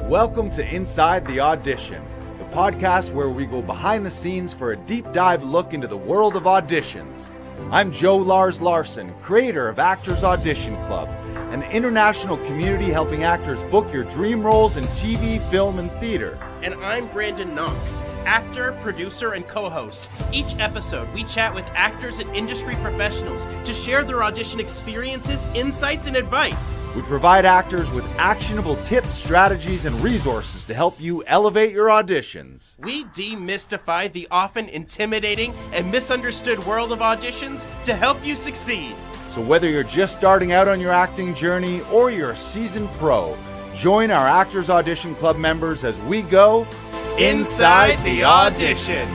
Welcome to Inside The Audition, the podcast where we go behind the scenes for a deep dive look into the world of auditions. I'm Joe Lars Larson, creator of Actors Audition Club, an international community helping actors book your dream roles in TV, film, and theater. And I'm Brandon Knox, actor, producer, and co-host. Each episode, we chat with actors and industry professionals to share their audition experiences, insights, and advice. We provide actors with actionable tips, strategies, and resources to help you elevate your auditions. We demystify the often intimidating and misunderstood world of auditions to help you succeed. So whether you're just starting out on your acting journey or you're a seasoned pro, join our Actors Audition Club members as we go Inside the Audition.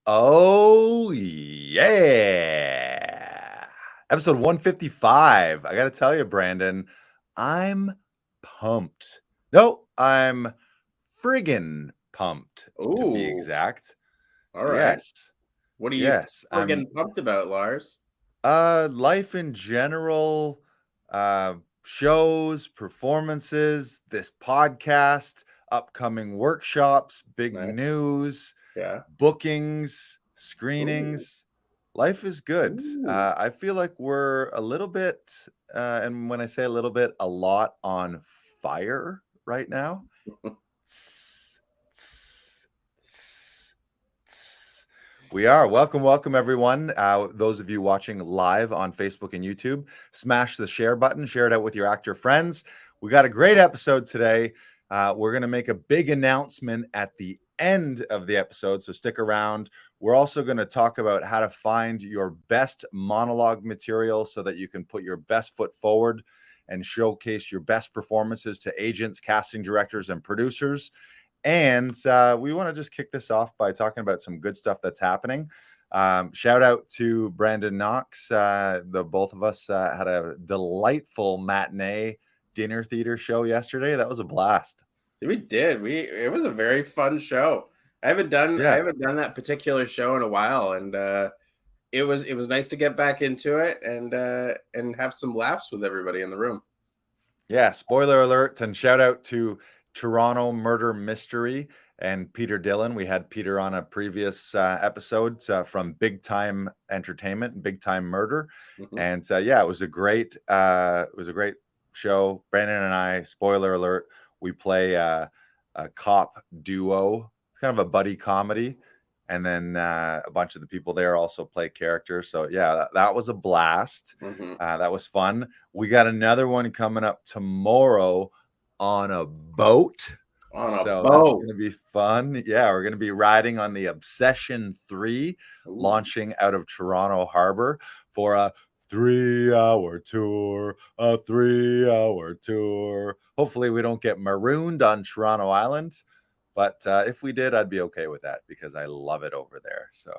Oh, yeah. Episode 155. I got to tell you, Brandon, I'm pumped. No, I'm friggin' pumped, to be exact. All right. Yes. What are you friggin' pumped about, Lars? Life in general, shows, performances, this podcast, upcoming workshops, big news, bookings, screenings. Ooh. Life is good. I feel like we're a little bit, and when I say a little bit, a lot on fire right now. We are. Welcome, everyone. Those of you watching live on Facebook and YouTube, smash the share button. Share it out with your actor friends. We got a great episode today. We're going to make a big announcement at the end of the episode, so stick around. We're also going to talk about how to find your best monologue material so that you can put your best foot forward and showcase your best performances to agents, casting directors, and producers. And we want to just kick this off by talking about some good stuff that's happening. Shout out to Brandon Knox. The both of us had a delightful matinee dinner theater show yesterday. That was a blast. We did. It was a very fun show. I haven't done that particular show in a while, and it was nice to get back into it and have some laughs with everybody in the room. Yeah. Spoiler alert, and shout out to Toronto Murder Mystery and Peter Dillon. We had Peter on a previous episode from Big Time Entertainment and Big Time Murder. Mm-hmm. And it was a great show. Brandon and I, spoiler alert, we play a cop duo, kind of a buddy comedy. And then a bunch of the people there also play characters. So that was a blast. Mm-hmm. That was fun. We got another one coming up tomorrow on a boat. That's going to be fun. Yeah, we're going to be riding on the Obsession 3, launching out of Toronto Harbor for a 3-hour tour. Hopefully we don't get marooned on Toronto Island, but if we did, I'd be okay with that because I love it over there. So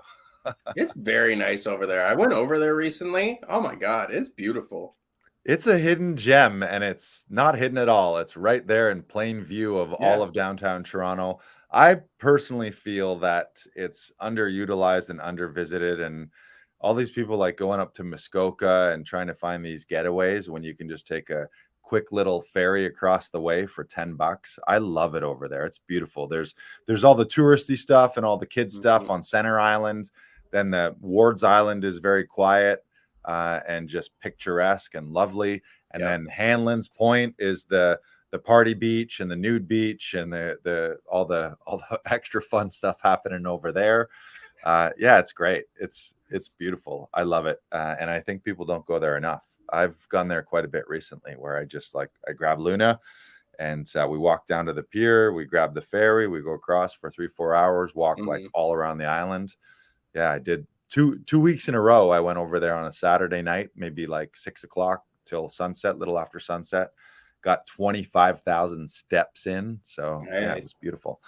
it's very nice over there. I went over there recently. Oh my God, it's beautiful. It's a hidden gem, and it's not hidden at all. It's right there in plain view of all of downtown Toronto. I personally feel that it's underutilized and undervisited, and all these people like going up to Muskoka and trying to find these getaways when you can just take a quick little ferry across the way for $10. I love it over there. It's beautiful. There's all the touristy stuff and all the kids stuff on Center Island. Then the Wards Island is very quiet. And just picturesque and lovely. And then Hanlon's Point is the party beach and the nude beach and the all the extra fun stuff happening over there. It's great. It's beautiful. I love it. And I think people don't go there enough. I've gone there quite a bit recently where I grab Luna and we walk down to the pier, we grab the ferry, we go across for 3-4 hours, walk like all around the island. Yeah, I did. Two weeks in a row, I went over there on a Saturday night, maybe like 6 o'clock till sunset, little after sunset. Got 25,000 steps in. So it was beautiful.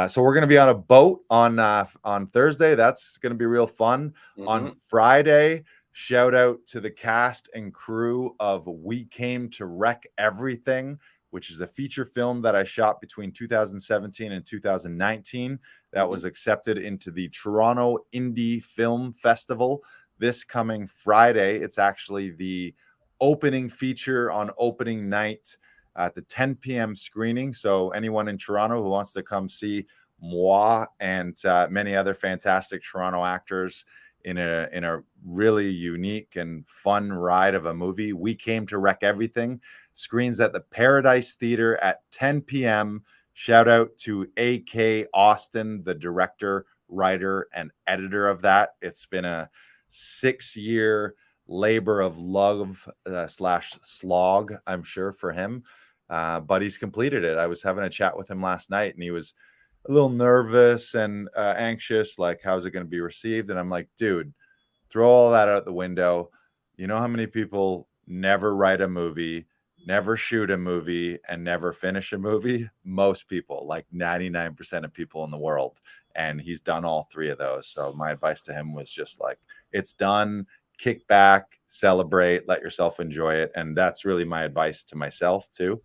So we're going to be on a boat on Thursday. That's going to be real fun. On Friday, shout out to the cast and crew of We Came to Wreck Everything, which is a feature film that I shot between 2017 and 2019 that was accepted into the Toronto Indie Film Festival. this coming Friday. It's actually the opening feature on opening night at the 10 p.m. screening. So anyone in Toronto who wants to come see moi and many other fantastic Toronto actors in a really unique and fun ride of a movie, We Came to Wreck Everything, screens at the Paradise Theater at 10 p.m. Shout out to A.K. Austin, the director, writer, and editor of that. It's been a 6-year labor of love slash slog, I'm sure, for him. But he's completed it. I was having a chat with him last night, and he was a little nervous and anxious, like, how's it going to be received? And I'm like, dude, throw all that out the window. You know how many people never write a movie, never shoot a movie, and never finish a movie? Most people, like 99% of people in the world. And he's done all three of those. So my advice to him was just like, it's done. Kick back, celebrate, let yourself enjoy it. And that's really my advice to myself too.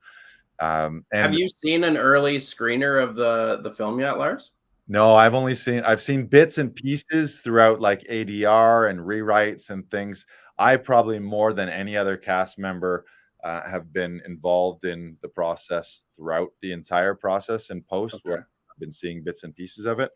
Have And you seen an early screener of the film yet, Lars? no, I've seen bits and pieces throughout, like ADR and rewrites and things. I probably more than any other cast member have been involved in the process throughout the entire process and post, Okay. where I've been seeing bits and pieces of it.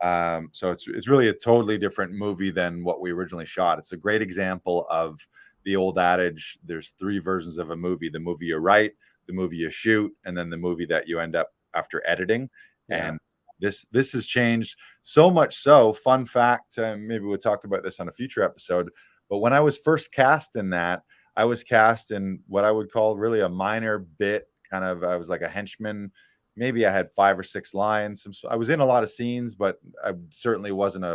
So it's really a totally different movie than what we originally shot. It's a great example of the old adage: there's 3 versions of a movie: the movie you write, the movie you shoot, and then the movie that you end up after editing. Yeah. And this has changed so much so. Fun fact, maybe we'll talk about this on a future episode, but when I was first cast in that, I was cast in what I would call really a minor bit, kind of, I was like a henchman. Maybe I had 5 or 6 lines. I was in a lot of scenes, but I certainly wasn't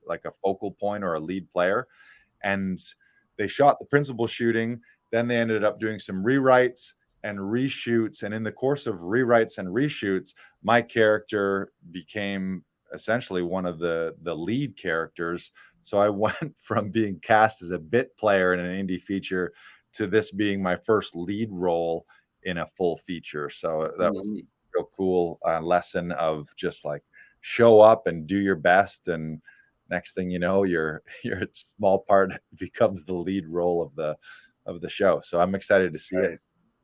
like a focal point or a lead player. And they shot the principal shooting. Then they ended up doing some rewrites and reshoots. And in the course of rewrites and reshoots, my character became essentially one of the lead characters. So I went from being cast as a bit player in an indie feature to this being my first lead role in a full feature. So that was a real cool lesson of just like show up and do your best. And next thing you know, your small part becomes the lead role of the show. So I'm excited to see it.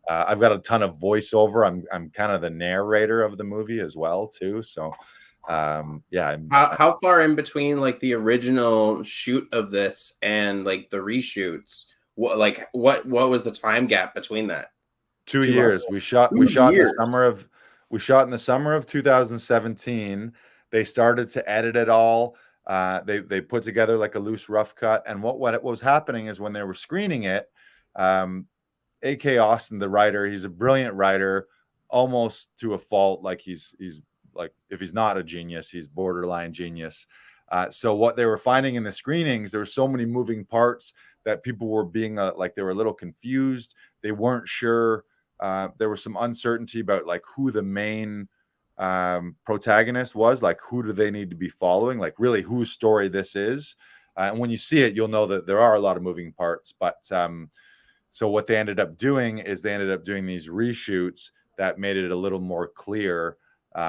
I've got a ton of voiceover. I'm kind of the narrator of the movie as well too. So yeah. How far in between like the original shoot of this and like the reshoots? What was the time gap between that? 2 years. We shot in the summer of 2017. They started to edit it all. They put together like a loose rough cut. And what was happening is when they were screening it, A.K. Austin, the writer, he's a brilliant writer, almost to a fault. Like he's like, if he's not a genius, he's borderline genius. So what they were finding in the screenings, there were so many moving parts that people were being like, they were a little confused. They weren't sure. There was some uncertainty about like who the main protagonist was, like who do they need to be following, like really whose story this is. And when you see it, you'll know that there are a lot of moving parts. But so what they ended up doing is they ended up doing these reshoots that made it a little more clear,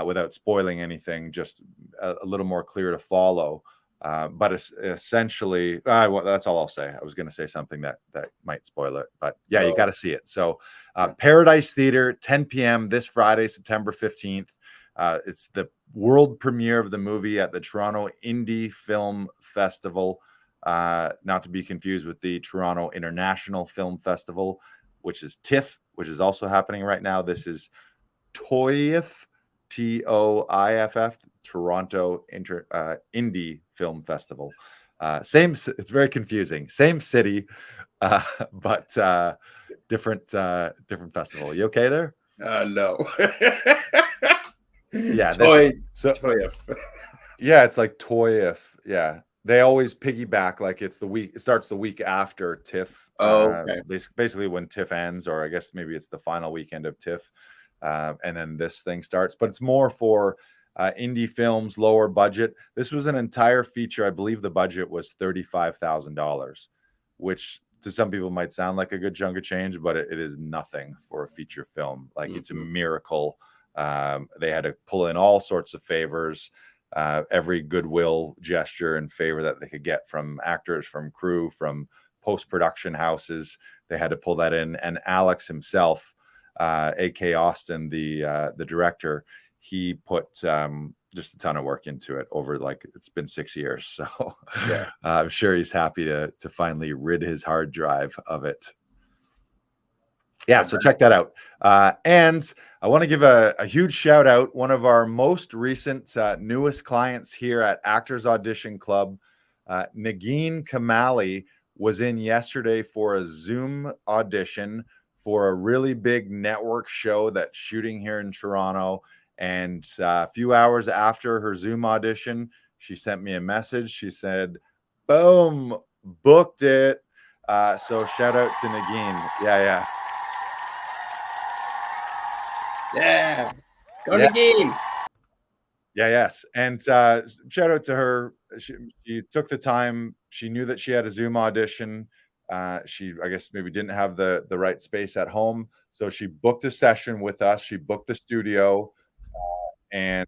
without spoiling anything, just a little more clear to follow. But essentially, well, that's all I'll say. I was going to say something that might spoil it, but yeah, you got to see it. So Paradise Theater, 10 p.m. this Friday, September 15th. It's the world premiere of the movie at the Toronto Indie Film Festival, not to be confused with the Toronto International Film Festival, which is TIFF, which is also happening right now. This is TOIFF, TOIFF, Toronto Indie Film Festival. It's very confusing. Same city, but different festival. You okay there? No. Yeah. TOIFF. Yeah, it's like TOIFF. Yeah. They always piggyback, like it starts the week after TIFF. Okay. Basically when TIFF ends, or I guess maybe it's the final weekend of TIFF. And then this thing starts, but it's more for indie films, lower budget. This was an entire feature. I believe the budget was $35,000, which to some people might sound like a good chunk of change, but it is nothing for a feature film. Like it's a miracle. They had to pull in all sorts of favors. every goodwill gesture and favor that they could get from actors, from crew, from post-production houses. They had to pull that in. And Alex himself, A.K. Austin, the director, he put just a ton of work into it over, like, it's been 6 years. So Yeah. I'm sure he's happy to finally rid his hard drive of it. Yeah, so check that out. And I want to give a huge shout out. One of our most recent, newest clients here at Actors Audition Club, Nagin Kamali, was in yesterday for a Zoom audition for a really big network show that's shooting here in Toronto. And a few hours after her Zoom audition, she sent me a message. She said, boom, booked it. So shout out to Nagin. Yeah. Yeah. Go Nagin. Yes. And shout out to her. She took the time. She knew that she had a Zoom audition. She, I guess, maybe didn't have the right space at home. So she booked a session with us. She booked the studio. And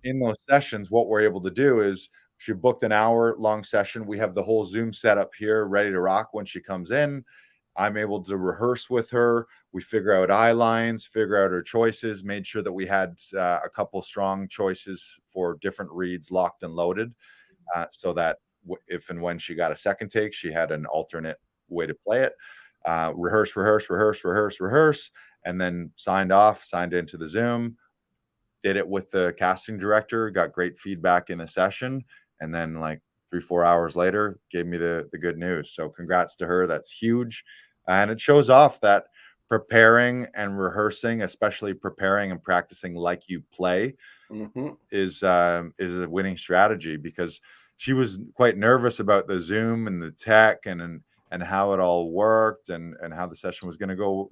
in those sessions, what we're able to do is she booked an hour-long session. We have the whole Zoom setup here ready to rock when she comes in. I'm able to rehearse with her. We figure out eye lines, figure out her choices, made sure that we had a couple strong choices for different reads locked and loaded, so that if and when she got a second take, she had an alternate way to play it. Rehearse, and then signed into the Zoom, did it with the casting director, got great feedback in the session, and then like 3-4 hours later gave me the good news. So congrats to her. That's huge. And it shows off that preparing and rehearsing, especially preparing and practicing like you play, is a winning strategy, because she was quite nervous about the Zoom and the tech and how it all worked and how the session was going to go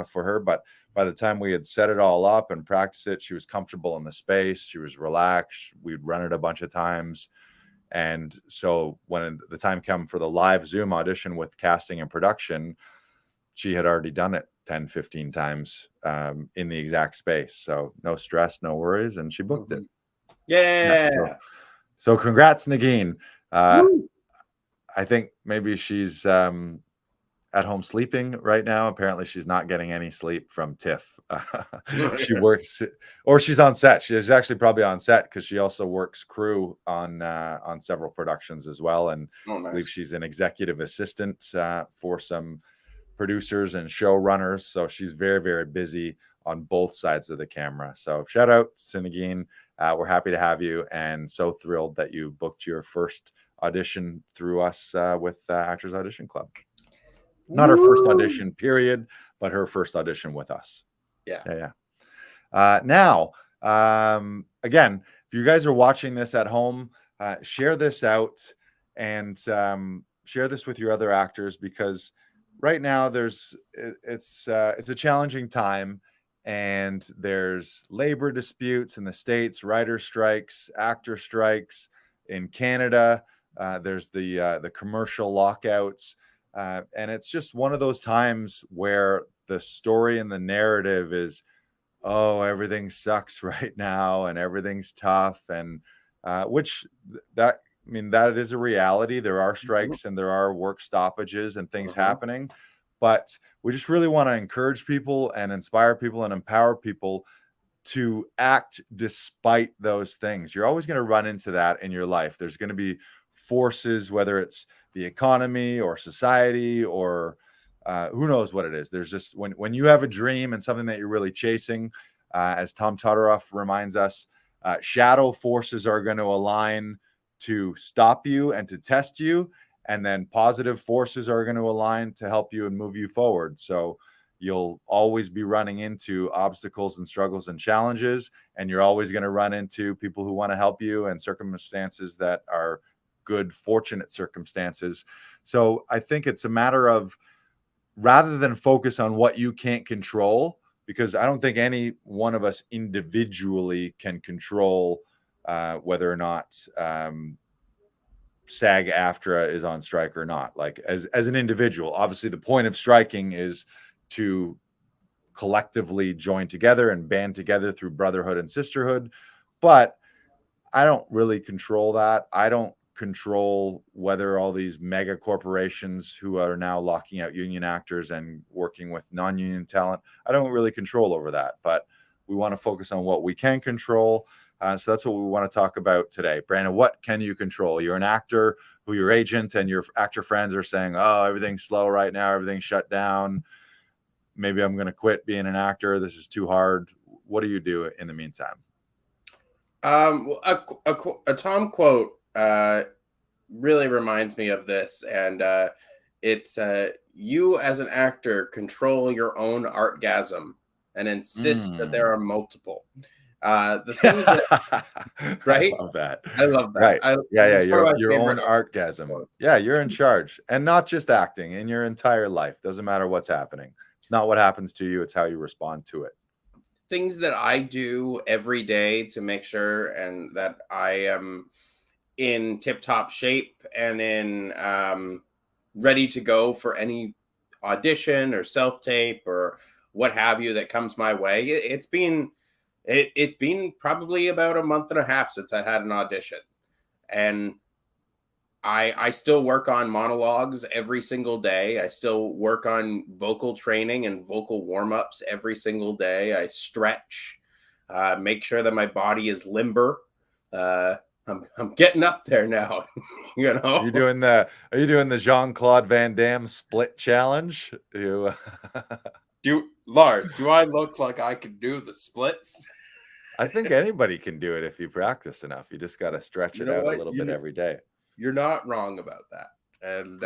for her. But by the time we had set it all up and practiced it, she was comfortable in the space. She was relaxed. We'd run it a bunch of times. And so when the time came for the live Zoom audition with casting and production, she had already done it 10, 15 times in the exact space. So no stress, no worries. And she booked it. Yeah. So congrats, Nagin. I think maybe she's at home sleeping right now. Apparently she's not getting any sleep from TIFF. She works, or she's on set. She's actually probably on set because she also works crew on several productions as well. And nice. I believe she's an executive assistant for some producers and showrunners. So she's very, very busy on both sides of the camera. So shout out to Nagin. We're happy to have you, and so thrilled that you booked your first audition through us with Actors Audition Club. Not her first audition, period, but her first audition with us. Yeah. Now, again, if you guys are watching this at home, share this out and share this with your other actors, because right now it's a challenging time, and there's labor disputes in the States, writer strikes, actor strikes in Canada. There's the commercial lockouts. And it's just one of those times where the story and the narrative is, oh, everything sucks right now and everything's tough. And that is a reality. There are strikes and there are work stoppages and things happening. But we just really want to encourage people and inspire people and empower people to act despite those things. You're always going to run into that in your life. There's going to be forces, whether it's the economy or society or who knows what it is. There's just when you have a dream and something that you're really chasing, as Tom Todoroff reminds us, shadow forces are going to align to stop you and to test you, and then positive forces are going to align to help you and move you forward. So you'll always be running into obstacles and struggles and challenges, and you're always going to run into people who want to help you and circumstances that are good, fortunate circumstances. So I think it's a matter of, rather than focus on what you can't control, because I don't think any one of us individually can control whether or not SAG-AFTRA is on strike or not. Like as an individual, obviously the point of striking is to collectively join together and band together through brotherhood and sisterhood. But I don't really control that. I don't control whether all these mega corporations who are now locking out union actors and working with non-union talent, I don't really control over that. But we want to focus on what we can control. So that's what we want to talk about today. Brandon, what can you control? You're an actor who your agent and your actor friends are saying, oh, everything's slow right now, everything's shut down. Maybe I'm going to quit being an actor. This is too hard. What do you do in the meantime? A Tom quote really reminds me of this, and it's you as an actor control your own artgasm and insist that there are multiple. The things that, right? I love that. I love that. Right. Yeah. It's one of my Your own favorite artgasm. quotes. Yeah, you're in charge. And not just acting, in your entire life. Doesn't matter what's happening. It's not what happens to you, it's how you respond to it. Things that I do every day to make sure and that I am in tip-top shape and in ready to go for any audition or self-tape or what have you that comes my way. It's been probably about a month and a half since I had an audition, and I still work on monologues every single day. I still work on vocal training and vocal warm-ups every single day. I stretch, make sure that my body is limber. I'm getting up there now. You know, Are you doing the Jean-Claude Van Damme split challenge? You Lars, do I look like I can do the splits? I think anybody can do it if you practice enough. You just got to stretch it out a little bit every day. You're not wrong about that. And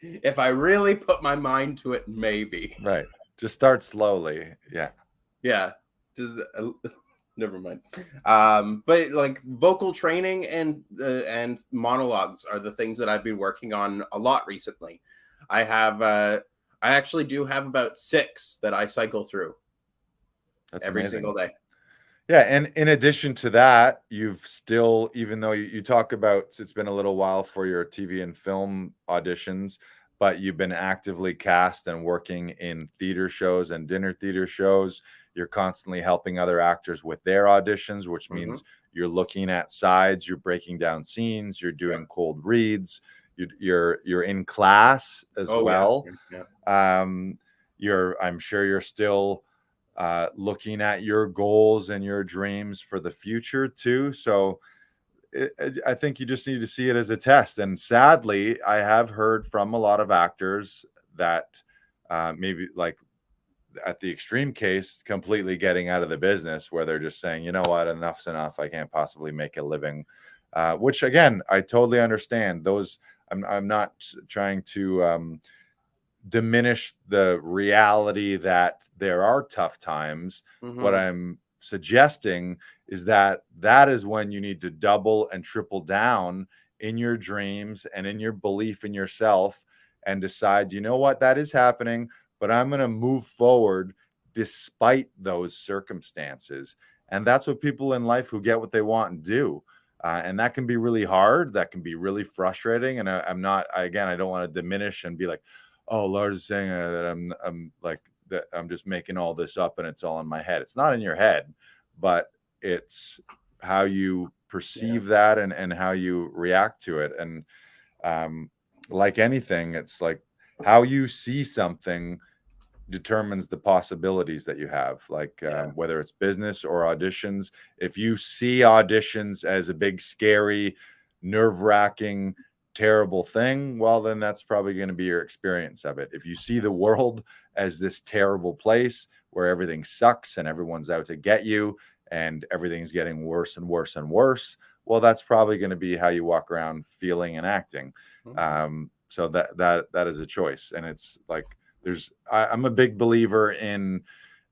if I really put my mind to it, maybe. Right. Just start slowly. Yeah. Yeah. Just never mind. But like vocal training and monologues are the things that I've been working on a lot recently. I actually do have about 6 that I cycle through. That's every amazing. Single day. Yeah, and in addition to that, you've still, even though you talk about it's been a little while for your TV and film auditions, but you've been actively cast and working in theater shows and dinner theater shows. You're constantly helping other actors with their auditions, which means you're looking at sides, you're breaking down scenes, you're doing cold reads, you're in class as well. Yeah. I'm sure you're still looking at your goals and your dreams for the future too. So I think you just need to see it as a test. And sadly, I have heard from a lot of actors that maybe like at the extreme case, completely getting out of the business where they're just saying, you know what, enough's enough. I can't possibly make a living, which again, I totally understand. I'm not trying to diminish the reality that there are tough times. What I'm suggesting is that is when you need to double and triple down in your dreams and in your belief in yourself and decide, you know what, that is happening, but I'm going to move forward despite those circumstances. And that's what people in life who get what they want do. And that can be really hard. That can be really frustrating. And I don't want to diminish and be like, oh, Lars is saying that I'm like that I'm just making all this up and it's all in my head. It's not in your head, but it's how you perceive that and how you react to it. And like anything, it's like how you see something determines the possibilities that you have, like whether it's business or auditions. If you see auditions as a big, scary, nerve-wracking, terrible thing, well, then that's probably going to be your experience of it. If you see the world as this terrible place where everything sucks and everyone's out to get you and everything's getting worse and worse and worse, well, that's probably going to be how you walk around feeling and acting. So that is a choice. And it's like I'm a big believer in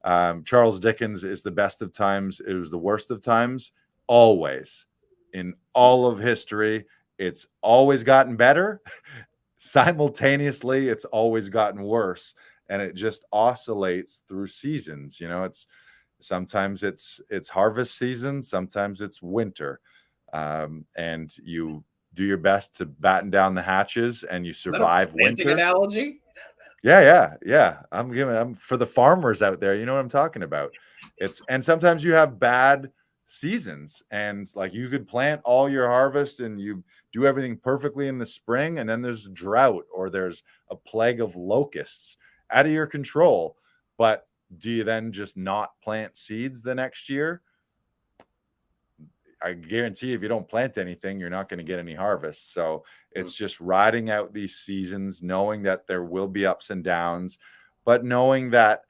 Charles Dickens is the best of times, it was the worst of times. Always in all of history, it's always gotten better. Simultaneously, it's always gotten worse, and it just oscillates through seasons. You know, sometimes it's harvest season, sometimes it's winter, and you do your best to batten down the hatches, and you survive winter. Analogy? Yeah. I'm for the farmers out there. You know what I'm talking about. And sometimes you have bad seasons, and like you could plant all your harvest and you do everything perfectly in the spring, and then there's drought or there's a plague of locusts out of your control. But do you then just not plant seeds the next year? I guarantee if you don't plant anything, you're not going to get any harvest. So it's just riding out these seasons, knowing that there will be ups and downs, but knowing that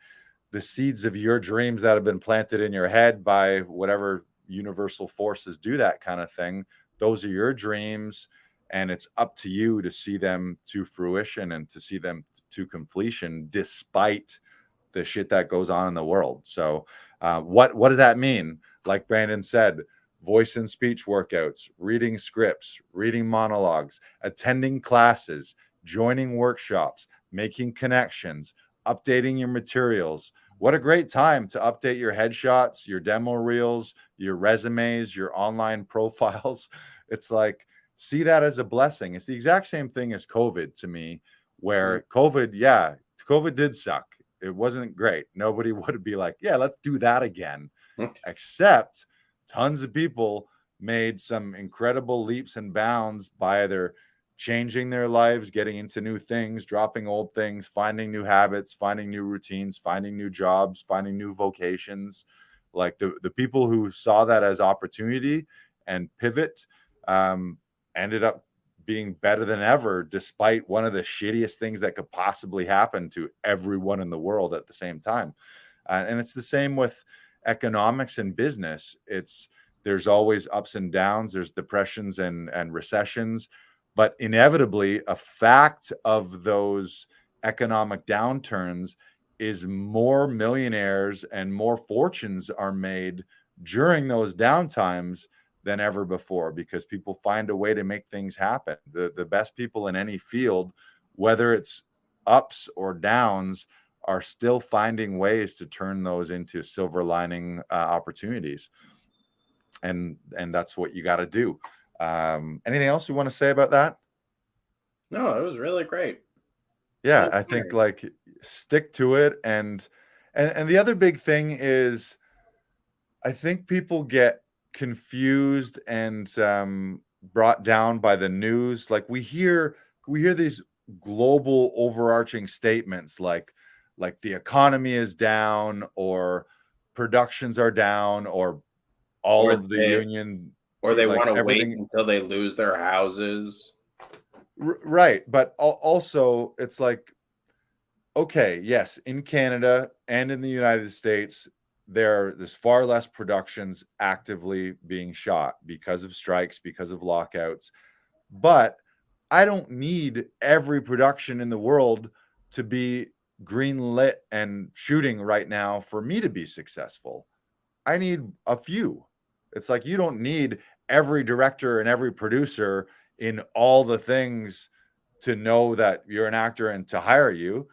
the seeds of your dreams that have been planted in your head by whatever universal forces do that kind of thing, those are your dreams. And it's up to you to see them to fruition and to see them to completion, despite the shit that goes on in the world. So what does that mean? Like Brandon said, voice and speech workouts, reading scripts, reading monologues, attending classes, joining workshops, making connections, updating your materials. What a great time to update your headshots, your demo reels, your resumes, your online profiles. It's like, see that as a blessing. It's the exact same thing as COVID to me, where COVID did suck. It wasn't great. Nobody would be like, yeah, let's do that again. Except tons of people made some incredible leaps and bounds by either changing their lives, getting into new things, dropping old things, finding new habits, finding new routines, finding new jobs, finding new vocations. Like the people who saw that as opportunity and pivot ended up being better than ever, despite one of the shittiest things that could possibly happen to everyone in the world at the same time. And it's the same with economics and business. There's always ups and downs, there's depressions and recessions, but inevitably a fact of those economic downturns is more millionaires and more fortunes are made during those downtimes than ever before, because people find a way to make things happen. The best people in any field, whether it's ups or downs, are still finding ways to turn those into silver lining opportunities. And that's what you got to do. Anything else you want to say about that? No, it was really great. Yeah, I think like stick to it. And the other big thing is, I think people get confused and brought down by the news. Like we hear these global overarching statements like the economy is down, or productions are down, or all of the union, or they like want to wait everything. until they lose their houses. Right. But also it's like, okay, yes, in Canada and in the United States, there's far less productions actively being shot because of strikes, because of lockouts. But I don't need every production in the world to be green lit and shooting right now for me to be successful. I need a few. It's like you don't need every director and every producer in all the things to know that you're an actor and to hire you.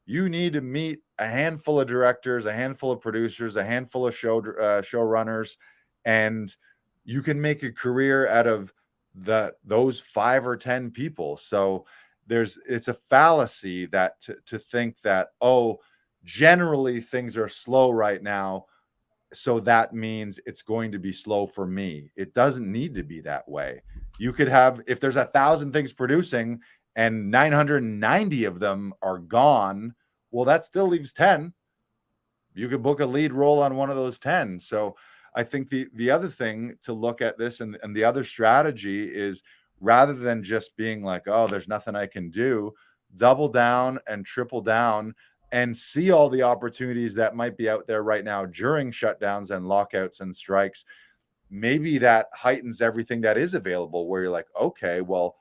You need to meet a handful of directors, a handful of producers, a handful of showrunners, and you can make a career out of those 5 or 10 people. So it's a fallacy that to think that, oh, generally things are slow right now, so that means it's going to be slow for me. It doesn't need to be that way. You could have, if there's 1,000 things producing and 990 of them are gone, well, that still leaves 10. You could book a lead role on one of those 10. So I think the other thing to look at this, and the other strategy is, rather than just being like, oh, there's nothing I can do, double down and triple down and see all the opportunities that might be out there right now during shutdowns and lockouts and strikes. Maybe that heightens everything that is available, where you're like, okay, well,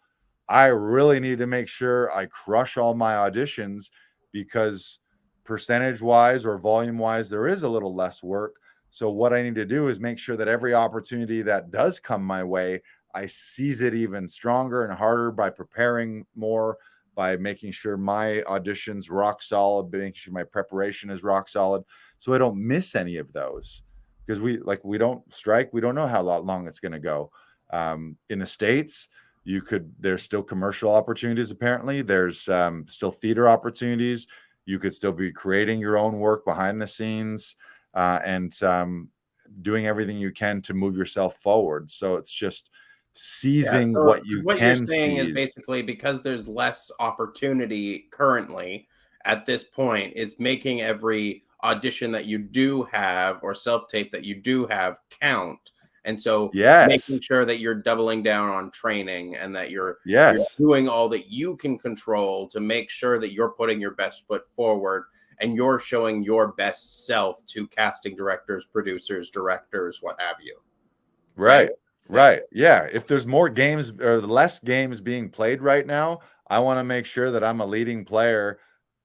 I really need to make sure I crush all my auditions, because percentage wise or volume wise, there is a little less work. So what I need to do is make sure that every opportunity that does come my way, I seize it even stronger and harder by preparing more, by making sure my auditions rock solid, making sure my preparation is rock solid, so I don't miss any of those. Because we don't strike, we don't know how long it's going to go. In the States, there's still commercial opportunities. Apparently there's still theater opportunities. You could still be creating your own work behind the scenes, and doing everything you can to move yourself forward. So it's just Yeah. seizing So what you what you're can saying is seize. basically because there's less opportunity currently at this point, it's making every audition that you do have or self tape that you do have count. And so making Yes. sure that you're doubling down on training and that you're Yes. doing all that you can control to make sure that you're putting your best foot forward and you're showing your best self to casting directors, producers, directors, what have you. Right? Right. Yeah. Right. Yeah. If there's more games or less games being played right now, I want to make sure that I'm a leading player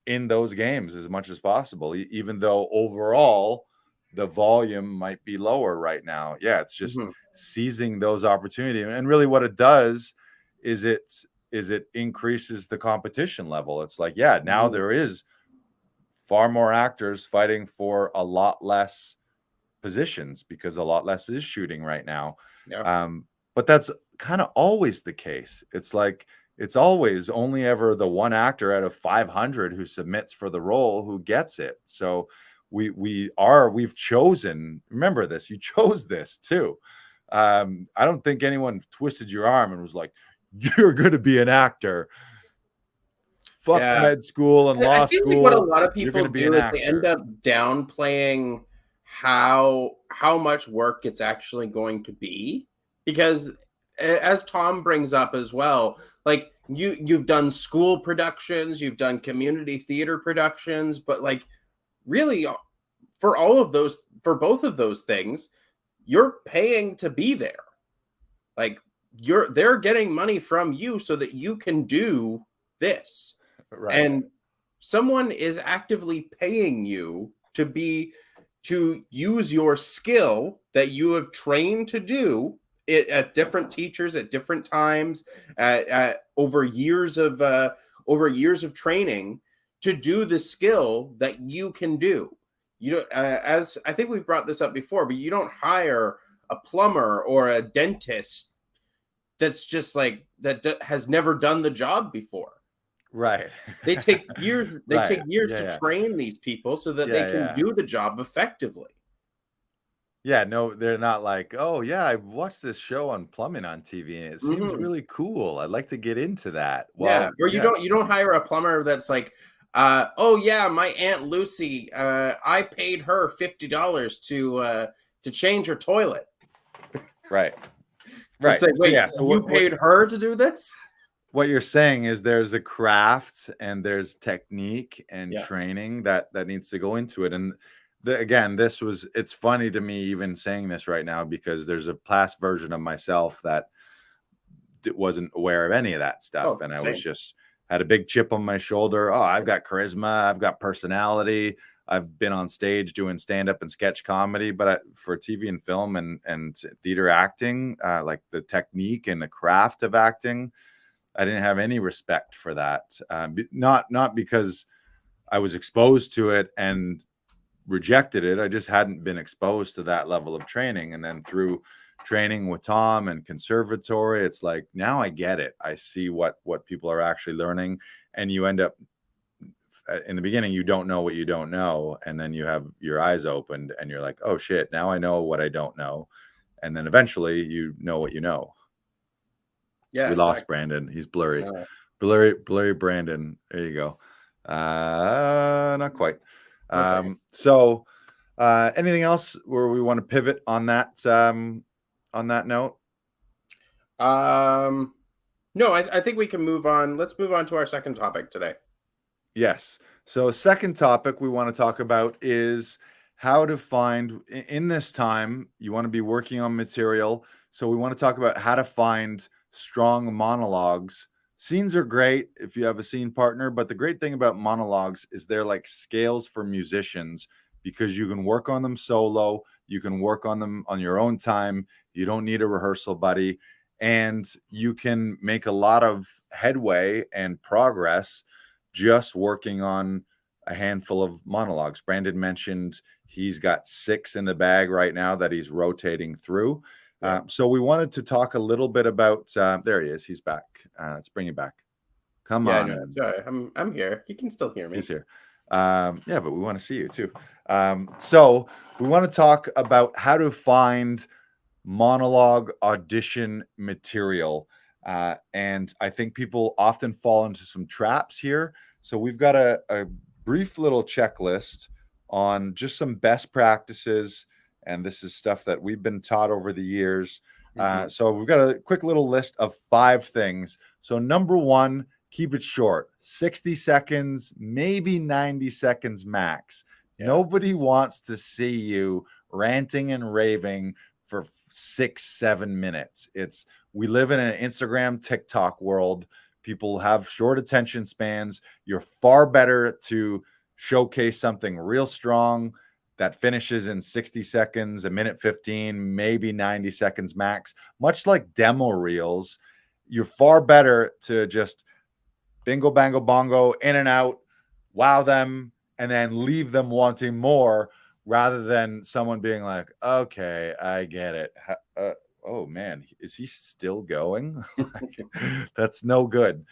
in those games as much as possible, even though overall the volume might be lower right now. Yeah, it's just Mhm. seizing those opportunities. And really what it does is it increases the competition level. It's like, yeah, now Mhm. there is far more actors fighting for a lot less positions because a lot less is shooting right now. Yeah. But that's kind of always the case. It's like it's always only ever the one actor out of 500 who submits for the role who gets it. So we've chosen. Remember this. You chose this too. I don't think anyone twisted your arm and was like, "You're going to be an actor. Fuck Yeah. med school and I law feel like what a school. lot of You're going people to be an do is they end actor." up downplaying how much work it's actually going to be because as Tom brings up as well, like you've done school productions, you've done community theater productions, but like really for all of those for both of those things, you're paying to be there. Like they're getting money from you so that you can do this. Right. And someone is actively paying you to use your skill that you have trained to do it at different teachers at different times at over years of training to do the skill that you can do. You know, as I think we've brought this up before, but you don't hire a plumber or a dentist that's just like has never done the job before. Right. They Right. take years Yeah, to yeah. train these people so that they Yeah, can yeah. do the job effectively. Yeah, no, they're not like, "Oh, yeah, I watched this show on plumbing on TV, and it seems Mhm. really cool. I'd like to get into that." Yeah, Well, or yeah. you don't hire a plumber that's like, "Oh, yeah, my Aunt Lucy, I paid her $50 to change her toilet." Right. It's Right. like, So, "Wait, yeah, so you paid her to do this?" what you're saying is there's a craft and there's technique and Yeah. training that needs to go into it. And again, it's funny to me even saying this right now because there's a past version of myself that wasn't aware of any of that stuff, Oh, and I was same. just had a big chip on my shoulder. Oh, I've got charisma, I've got personality, I've been on stage doing stand up and sketch comedy, but for TV and film and theater acting, like the technique and the craft of acting, I didn't have any respect for that. Not because I was exposed to it and rejected it. I just hadn't been exposed to that level of training. And then through training with Tom and conservatory, it's like now I get it. I see what people are actually learning, and you end up in the beginning you don't know what you don't know, and then you have your eyes opened and you're like, oh shit, now I know what I don't know, and then eventually you know what you know. Yeah, We lost exactly. Brandon. He's blurry. Uh, Blurry Brandon. There you go. Not quite. one second. So anything else where we want to pivot on that note? Um, no, I think we can move on. Let's move on to our second topic today. Yes. So second topic we want to talk about is how to find in this time you want to be working on material. So we want to talk about how to find strong monologues. Scenes are great if you have a scene partner, but the great thing about monologues is they're like scales for musicians because you can work on them solo, you can work on them on your own time, you don't need a rehearsal buddy, and you can make a lot of headway and progress just working on a handful of monologues. Brandon mentioned he's got 6 in the bag right now that he's rotating through. Yeah. So we wanted to talk a little bit about. There he is. He's back. Let's bring him back. Come Yeah, on no, in. sorry. I'm here. You can still hear me. He's here. Yeah, but we want to see you too. So we want to talk about how to find monologue audition material. And I think people often fall into some traps here. So we've got a brief little checklist on just some best practices. And this is stuff that we've been taught over the years. Mhm. So we've got a quick little list of 5 things. So number one, keep it short, 60 seconds, maybe 90 seconds max. Yeah. Nobody wants to see you ranting and raving for 6-7 minutes. We live in an Instagram, TikTok world. People have short attention spans. You're far better to showcase something real strong that finishes in 60 seconds, a minute 15, maybe 90 seconds max. Much like demo reels, you're far better to just bingo, bango, bongo, in and out, wow them, and then leave them wanting more rather than someone being like, okay, I get it. Oh man, is he still going? That's no good.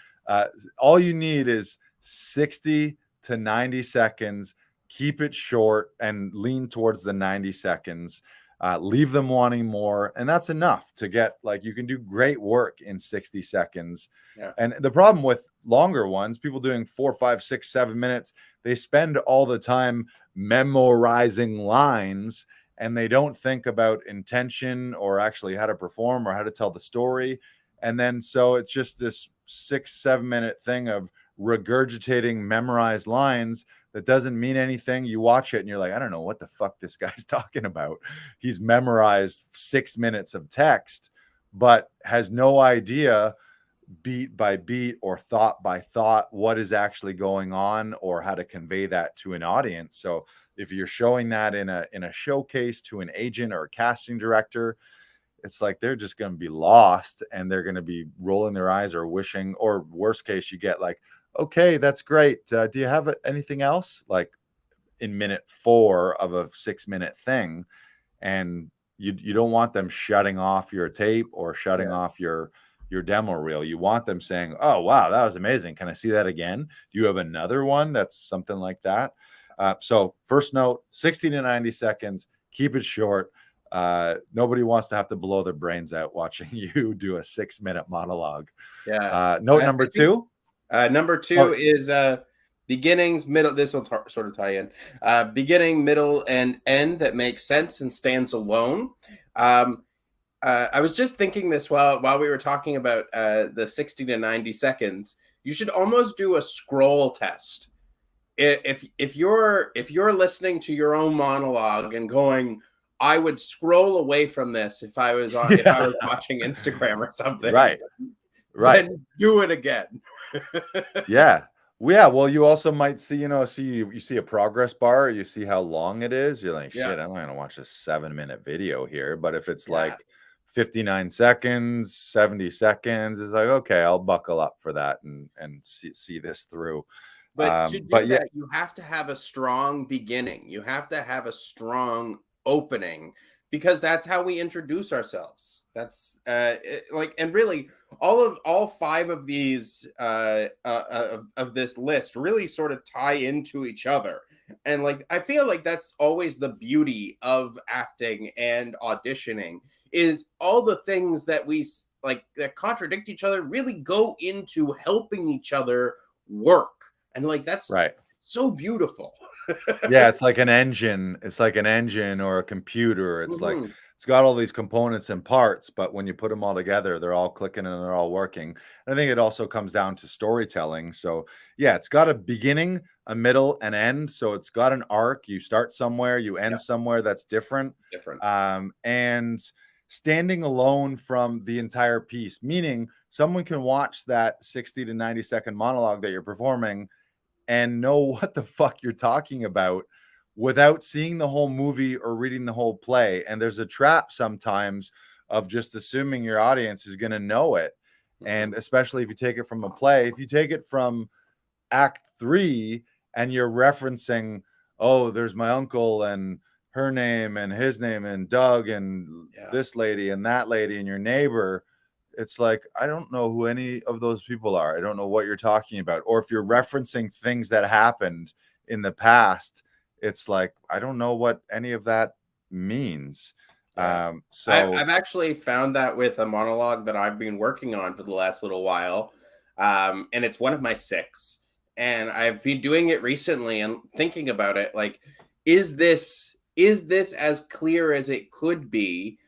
All you need is 60 to 90 seconds. Keep it short and lean towards the 90 seconds. Leave them wanting more. And that's enough to get, like, you can do great work in 60 seconds. Yeah. And the problem with longer ones, people doing 4, 5, 6, 7 minutes, they spend all the time memorizing lines and they don't think about intention or actually how to perform or how to tell the story. And then so it's just this 6, 7 minute thing of regurgitating memorized lines that doesn't mean anything. You watch it and you're like, I don't know what the fuck this guy's talking about. He's memorized 6 minutes of text, but has no idea beat by beat or thought by thought what is actually going on or how to convey that to an audience. So if you're showing that in a showcase to an agent or a casting director, it's like they're just going to be lost and they're going to be rolling their eyes or wishing, or worst case you get like, okay, that's great, do you have anything else, like in minute 4 of a 6-minute thing. And you don't want them shutting off your tape or shutting Yeah. off your demo reel. You want them saying, oh wow, that was amazing, can I see that again? Do you have another one that's something like that? So first note, 60 to 90 seconds, keep it short. Nobody wants to have to blow their brains out watching you do a 6-minute monologue. Yeah. Note I number think 2. number two Oh, is beginnings, middle. This will sort of tie in. Beginning, middle, and end that makes sense and stands alone. Um, I was just thinking this while we were talking about the 60 to 90 seconds. You should almost do a scroll test. If you're listening to your own monologue and going, I would scroll away from this if I was yeah. watching Instagram or something. Right, right. Then do it again. Yeah. Well, yeah, well, you also might see, you see a progress bar, you see how long it is. You're like, Yeah, shit, I'm not gonna watch a 7-minute video here. But if it's yeah. like 59 seconds, 70 seconds, it's like, okay, I'll buckle up for that and see this through. But to do But yeah, that, you have to have a strong beginning. You have to have a strong opening because that's how we introduce ourselves. That's and really all 5 of these of this list really sort of tie into each other. And like I feel like that's always the beauty of acting and auditioning is all the things that like that contradict each other really go into helping each other work. And like that's right. so beautiful. Yeah, it's like an engine. It's like an engine or a computer. It's like Mhm. it's got all these components and parts, but when you put them all together, they're all clicking and they're all working. And I think it also comes down to storytelling. So, yeah, it's got a beginning, a middle, an end. So it's got an arc. You start somewhere, you Yeah, end somewhere. That's different. different. And standing alone from the entire piece, meaning someone can watch that 60 to 90-second monologue that you're performing and know what the fuck you're talking about without seeing the whole movie or reading the whole play. And there's a trap sometimes of just assuming your audience is going to know it. Mhm. And especially if you take it from a play, if you take it from act 3 and you're referencing, oh, there's my uncle and her name and his name and Doug and Yeah. this lady and that lady and your neighbor, it's like, I don't know who any of those people are. I don't know what you're talking about. Or if you're referencing things that happened in the past, it's like, I don't know what any of that means. Yeah. So I've actually found that with a monologue that I've been working on for the last little while. And it's one of my six. And I've been doing it recently and thinking about it like, is this as clear as it could be?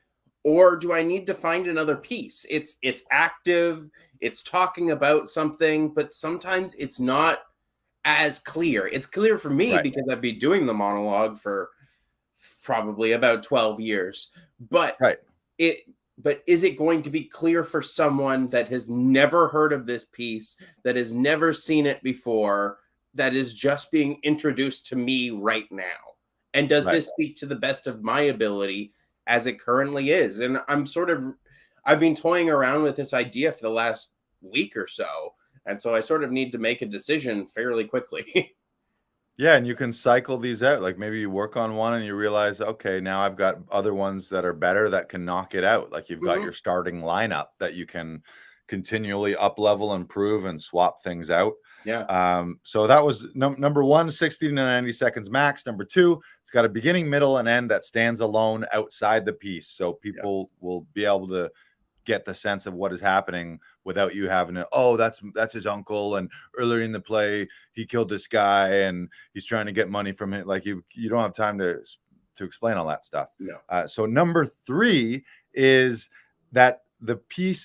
Or do I need to find another piece? It's active, it's talking about something, but sometimes it's not as clear. It's clear for me right, because I've been doing the monologue for probably about 12 years. But right, it but is it going to be clear for someone that has never heard of this piece, that has never seen it before, that is just being introduced to me right now? And does right. this speak to the best of my ability as it currently is? And I've been toying around with this idea for the last week or so. And so I sort of need to make a decision fairly quickly. Yeah, and you can cycle these out. Like maybe you work on one and you realize, okay, now I've got other ones that are better that can knock it out. Like you've got Mhm. your starting lineup that you can continually up level, improve, and swap things out. Yeah. So that was number one, 60 to 90 seconds max. Number two, it's got a beginning, middle, and end that stands alone outside the piece. So Yeah. people will be able to get the sense of what is happening without you having to, oh, that's his uncle, and earlier in the play he killed this guy and he's trying to get money from it. Like you don't have time to explain all that stuff. No. So number three is that the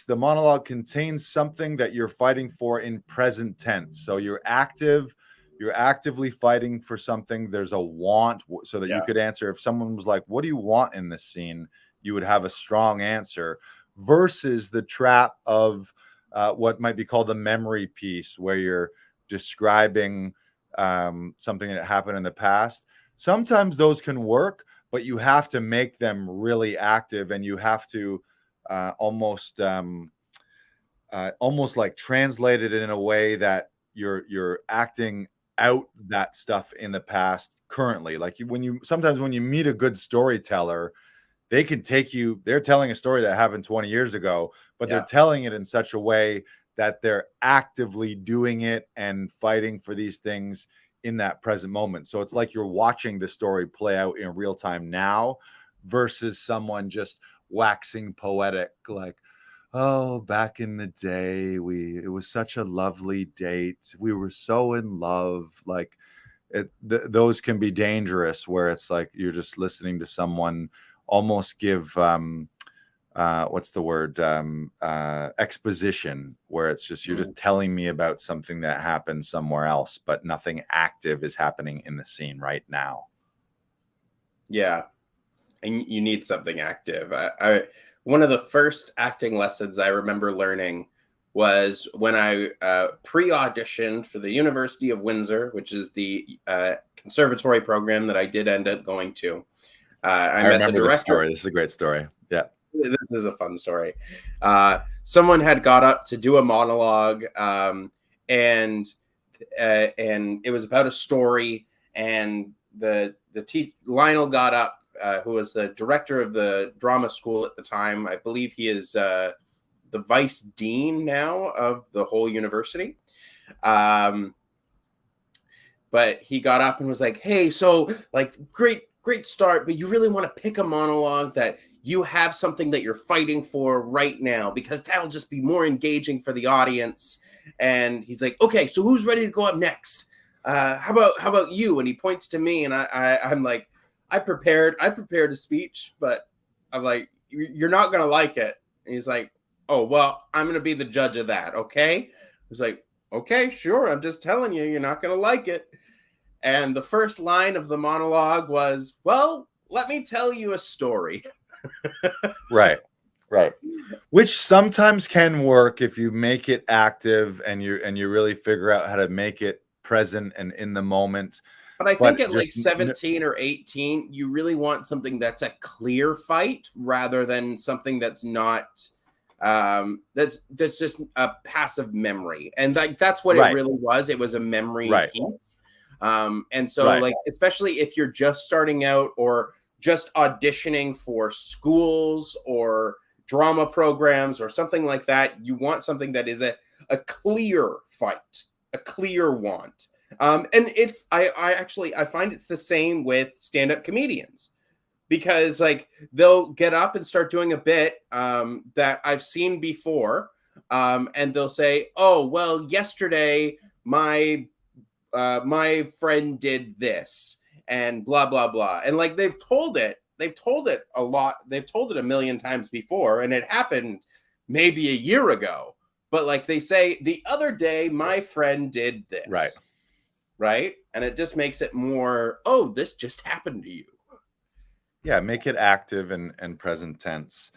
monologue contains something that you're fighting for in present tense. So you're actively fighting for something. There's a want, so that you Yeah. could answer. If someone was like, what do you want in this scene, you would have a strong answer, versus the trap of what might be called the memory piece, where you're describing something that happened in the past. Sometimes those can work, but you have to make them really active, and you have to almost like translate it in a way that you're acting out that stuff in the past currently. Like sometimes when you meet a good storyteller, they're telling a story that happened 20 years ago, but they're Yeah. telling it in such a way that they're actively doing it and fighting for these things in that present moment. So it's like you're watching the story play out in real time now, versus someone just waxing poetic, like, oh, back in the day, it was such a lovely date. We were so in love. Like those can be dangerous, where it's like you're just listening to someone almost give what's the word, exposition, where it's just you're Mhm. just telling me about something that happened somewhere else, but nothing active is happening in the scene right now. Yeah. And you need something active. One of the first acting lessons I remember learning was when I pre-auditioned for the University of Windsor, which is the conservatory program that I did end up going to. I I met the remember this director. story. This is a great story. Yeah. This is a fun story. Someone had got up to do a monologue, and it was about a story. And Lionel got up, who was the director of the drama school at the time. I believe he is the vice dean now of the whole university. Um, but he got up and was like, "Hey, so like great start, but you really want to pick a monologue that you have something that you're fighting for right now, because that'll just be more engaging for the audience." And he's like, "Okay, so who's ready to go up next? How about you?" And he points to me, and I'm like, I prepared a speech, but I'm like, "You're not gonna like it." And he's like, "Oh well, I'm gonna be the judge of that, okay?" I was like, "Okay, sure. I'm just telling you, you're not gonna like it." And the first line of the monologue was, "Well, let me tell you a story." Right. Right. Which sometimes can work if you make it active and you really figure out how to make it present and in the moment. But I think But at like just 17 or 18, you really want something that's a clear fight rather than something that's not that's just a passive memory. And like that's what it right, really was. It was a memory right, piece. And so right, like especially if you're just starting out or just auditioning for schools or drama programs or something like that, you want something that is a clear fight, a clear want. And it's I actually I find it's the same with stand-up comedians, because like they'll get up and start doing a bit that I've seen before, and they'll say, "Oh well, yesterday my friend did this and blah blah blah," and like they've told it a lot, they've told it a million times before, and it happened maybe a year ago, but like they say the other day my friend did Right. this, right? And it just makes it more, oh, this just happened to you. Yeah, make it active and present tense.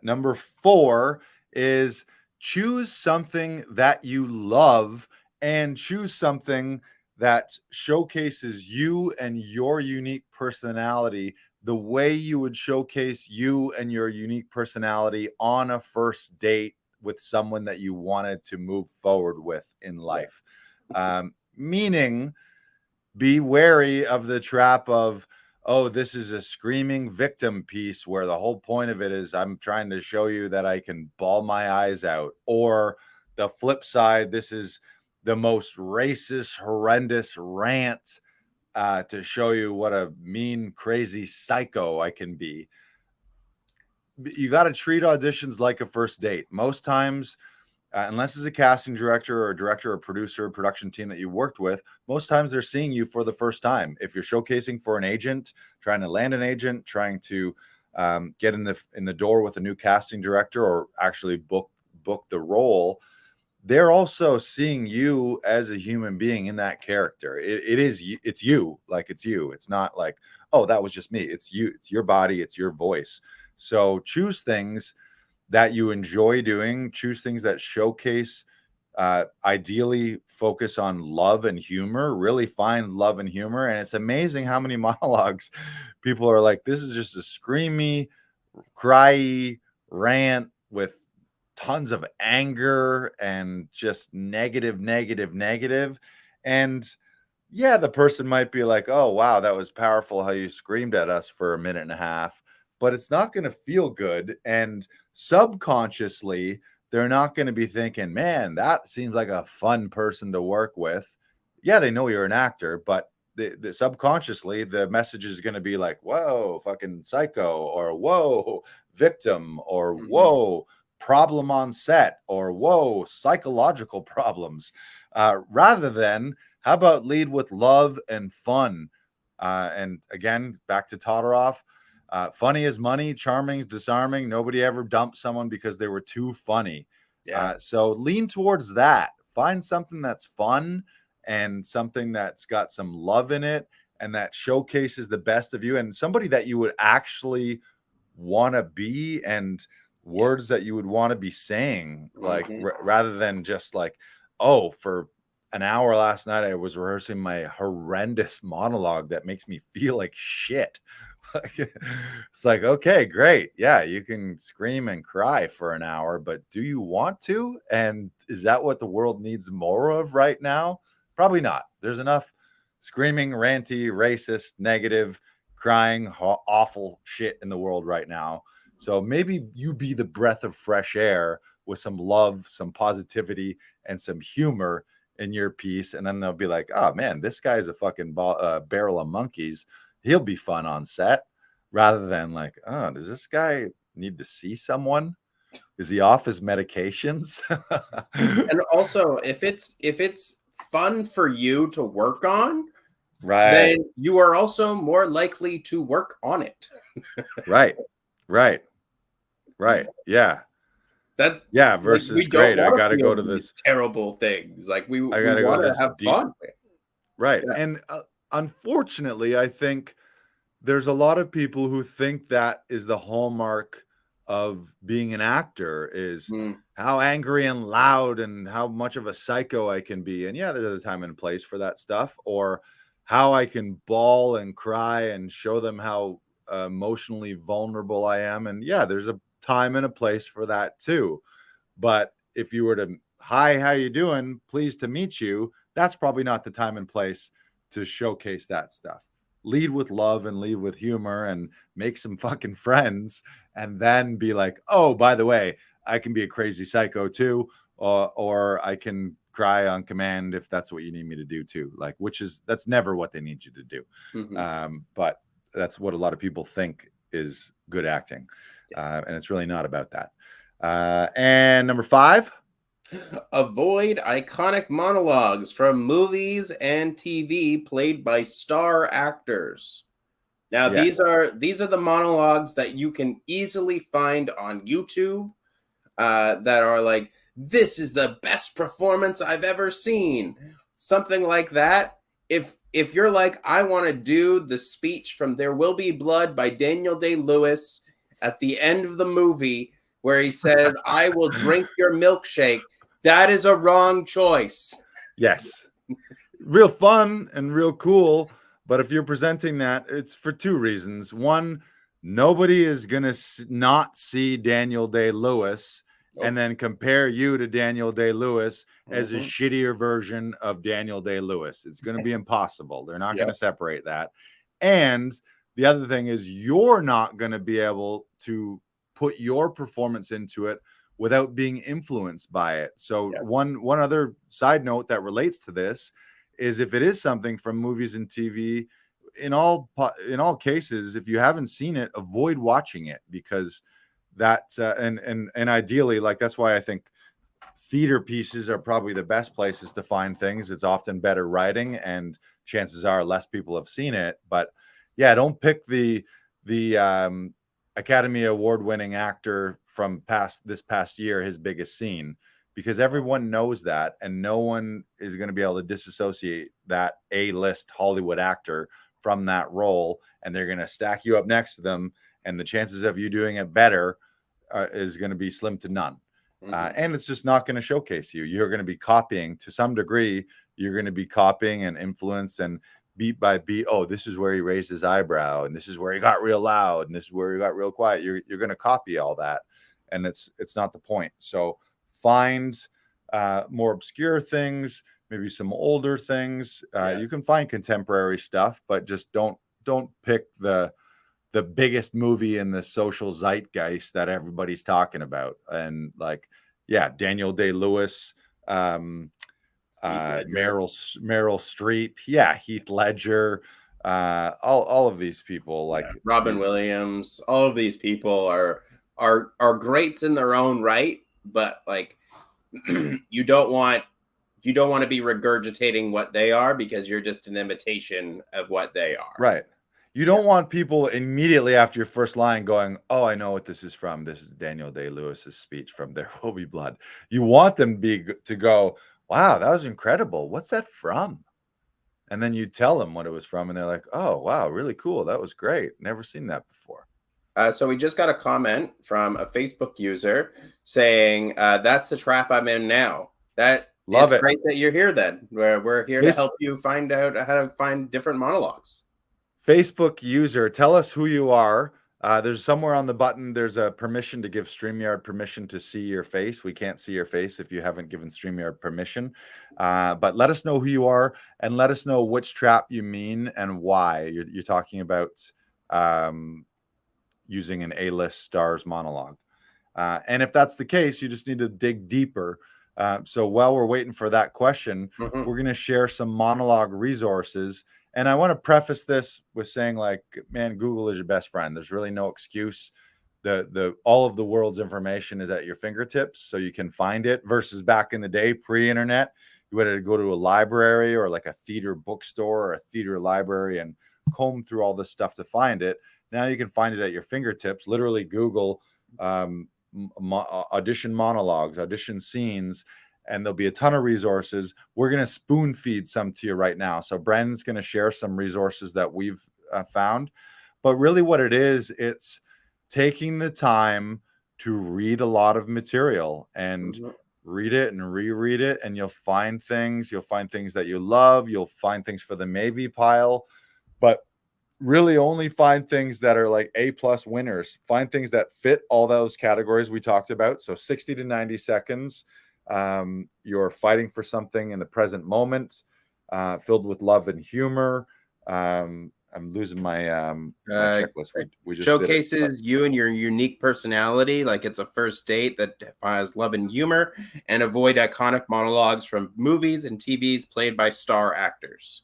Number 4 is choose something that you love and choose something that showcases you and your unique personality the way you would showcase you and your unique personality on a first date with someone that you wanted to move forward with in Yeah. life. Meaning, be wary of the trap of, oh, this is a screaming victim piece where the whole point of it is I'm trying to show you that I can bawl my eyes out. Or the flip side, this is the most racist, horrendous rant to show you what a mean, crazy psycho I can be. You got to treat auditions like a first date. Most times, unless it's a casting director or a director or producer or production team that you worked with, most times they're seeing you for the first time. If you're showcasing for an agent, trying to land an agent, trying to get in the door with a new casting director, or actually book the role, they're also seeing you as a human being in that character. It's you, like it's you. It's not like, oh, that was just me. It's you. It's your body. It's your voice. So choose things that you enjoy doing, choose things that showcase, ideally focus on love and humor, really find love and humor. And it's amazing how many monologues people are like, this is just a screamy, cryy rant with tons of anger and just negative, negative, negative. And yeah, the person might be like, oh, wow, that was powerful how you screamed at us for a minute and a half, but it's not going to feel good. And subconsciously, they're not going to be thinking, man, that seems like a fun person to work with. Yeah, they know you're an actor, but the subconsciously, the message is going to be like, whoa, fucking psycho, or whoa, victim, or Mhm. whoa, problem on set, or whoa, psychological problems, rather than how about lead with love and fun? And again, back to Todorov, funny is money, charming is disarming. Nobody ever dumped someone because they were too funny. Yeah. So lean towards that. Find something that's fun and something that's got some love in it and that showcases the best of you and somebody that you would actually want to be, and words Yes. that you would want to be saying, like Hmm. rather than just like, oh, for an hour last night I was rehearsing my horrendous monologue that makes me feel like shit. It's like, okay, great, yeah, you can scream and cry for an hour, but do you want to? And is that what the world needs more of right now? Probably not. There's enough screaming, ranty, racist, negative, crying, awful shit in the world right now. So maybe you be the breath of fresh air with some love, some positivity, and some humor in your piece. And then they'll be like, oh man, this guy's a fucking barrel of monkeys. He'll be fun on set. Rather than like, oh, does this guy need to see someone? Is he off his medications? And also, if it's fun for you to work on, then Right, you are also more likely to work on it. right, right, right. Yeah, That's yeah. like, we Versus don't great. I want to got to feel go to these this. terrible things. Like I we got to go to want to this have deep. fun. Right, Yeah. and unfortunately, I think there's a lot of people who think that is the hallmark of being an actor, is Mm, how angry and loud and how much of a psycho I can be. And yeah, there's a time and place for that stuff, or how I can bawl and cry and show them how emotionally vulnerable I am. And yeah, there's a time and a place for that too. But if you were to, hi, how you doing? Pleased to meet you. That's probably not the time and place to showcase that stuff. Lead with love and lead with humor and make some fucking friends, and then be like, oh, by the way, I can be a crazy psycho too, or I can cry on command if that's what you need me to do too. Like, that's never what they need you to do. But that's what a lot of people think is good acting. And it's really not about that. And number 5, avoid iconic monologues from movies and TV played by star actors. Now, yes. these are the monologues that you can easily find on YouTube that are like, this is the best performance I've ever seen. Something like that. If you're like, I want to do the speech from There Will Be Blood by Daniel Day-Lewis at the end of the movie where he says, I will drink your milkshake, that is a wrong choice. Yes. Real fun and real cool. But if you're presenting that, it's for 2 reasons. One, nobody is going to not see Daniel Day-Lewis and then compare you to Daniel Day-Lewis as a shittier version of Daniel Day-Lewis. It's going to be impossible. They're not going to separate that. And the other thing is, you're not going to be able to put your performance into it without being influenced by it. So one other side note that relates to this is, if it is something from movies and TV, in all cases, if you haven't seen it, avoid watching it, because that and ideally, like, that's why I think theater pieces are probably the best places to find things. It's often better writing, and chances are less people have seen it. But yeah, don't pick the Academy Award winning actor from this past year, his biggest scene, because everyone knows that, and no one is going to be able to disassociate that A-list Hollywood actor from that role, and they're going to stack you up next to them, and the chances of you doing it better is going to be slim to none. And it's just not going to showcase you. You're going to be copying to some degree. You're going to be copying and influence, and beat by beat. Oh, this is where he raised his eyebrow, and this is where he got real loud, and this is where he got real quiet. You're going to copy all that, and it's not the point. So find more obscure things, maybe some older things. You can find contemporary stuff, but just don't pick the biggest movie in the social zeitgeist that everybody's talking about. And like, Daniel Day-Lewis, Meryl Streep, Heath Ledger, all of these people, like Robin Williams. All of these people are greats in their own right, but like you don't want to be regurgitating what they are, because you're just an imitation of what they are. Right. You don't want people immediately after your first line going, oh, I know what this is from. This is Daniel Day-Lewis's speech from There Will Be Blood. You want them to go, wow, that was incredible. What's that from? And then you tell them what it was from, and they're like, oh, wow, really cool. That was great. Never seen that before. So we just got a comment from a Facebook user saying, that's the trap I'm in now. Love it. Great that you're here then. We're here to help you find out how to find different monologues. Facebook user, tell us who you are. There's somewhere on the button, there's a permission to give StreamYard permission to see your face. We can't see your face if you haven't given StreamYard permission. But let us know who you are, and let us know which trap you mean and why. You're talking about using an A-list star's monologue. And if that's the case, you just need to dig deeper. So while we're waiting for that question, we're going to share some monologue resources. And I want to preface this with saying, like, man, Google is your best friend. There's really no excuse. All of the world's information is at your fingertips, so you can find it, versus back in the day, pre-internet, you had to go to a library or like a theater bookstore or a theater library and comb through all this stuff to find it. Now you can find it at your fingertips. Literally Google audition monologues, audition scenes, and there'll be a ton of resources. We're going to spoon feed some to you right now. So Brandon's going to share some resources that we've found. But really what it is, it's taking the time to read a lot of material and read it and reread it, and you'll find things. You'll find things that you love. You'll find things for the maybe pile. But really only find things that are like A+ winners. Find things that fit all those categories we talked about. So 60 to 90 seconds. You're fighting for something in the present moment, filled with love and humor, I'm losing my my checklist. We just did it. Showcases you and your unique personality, like it's a first date that has love and humor, and avoid iconic monologues from movies and TVs played by star actors.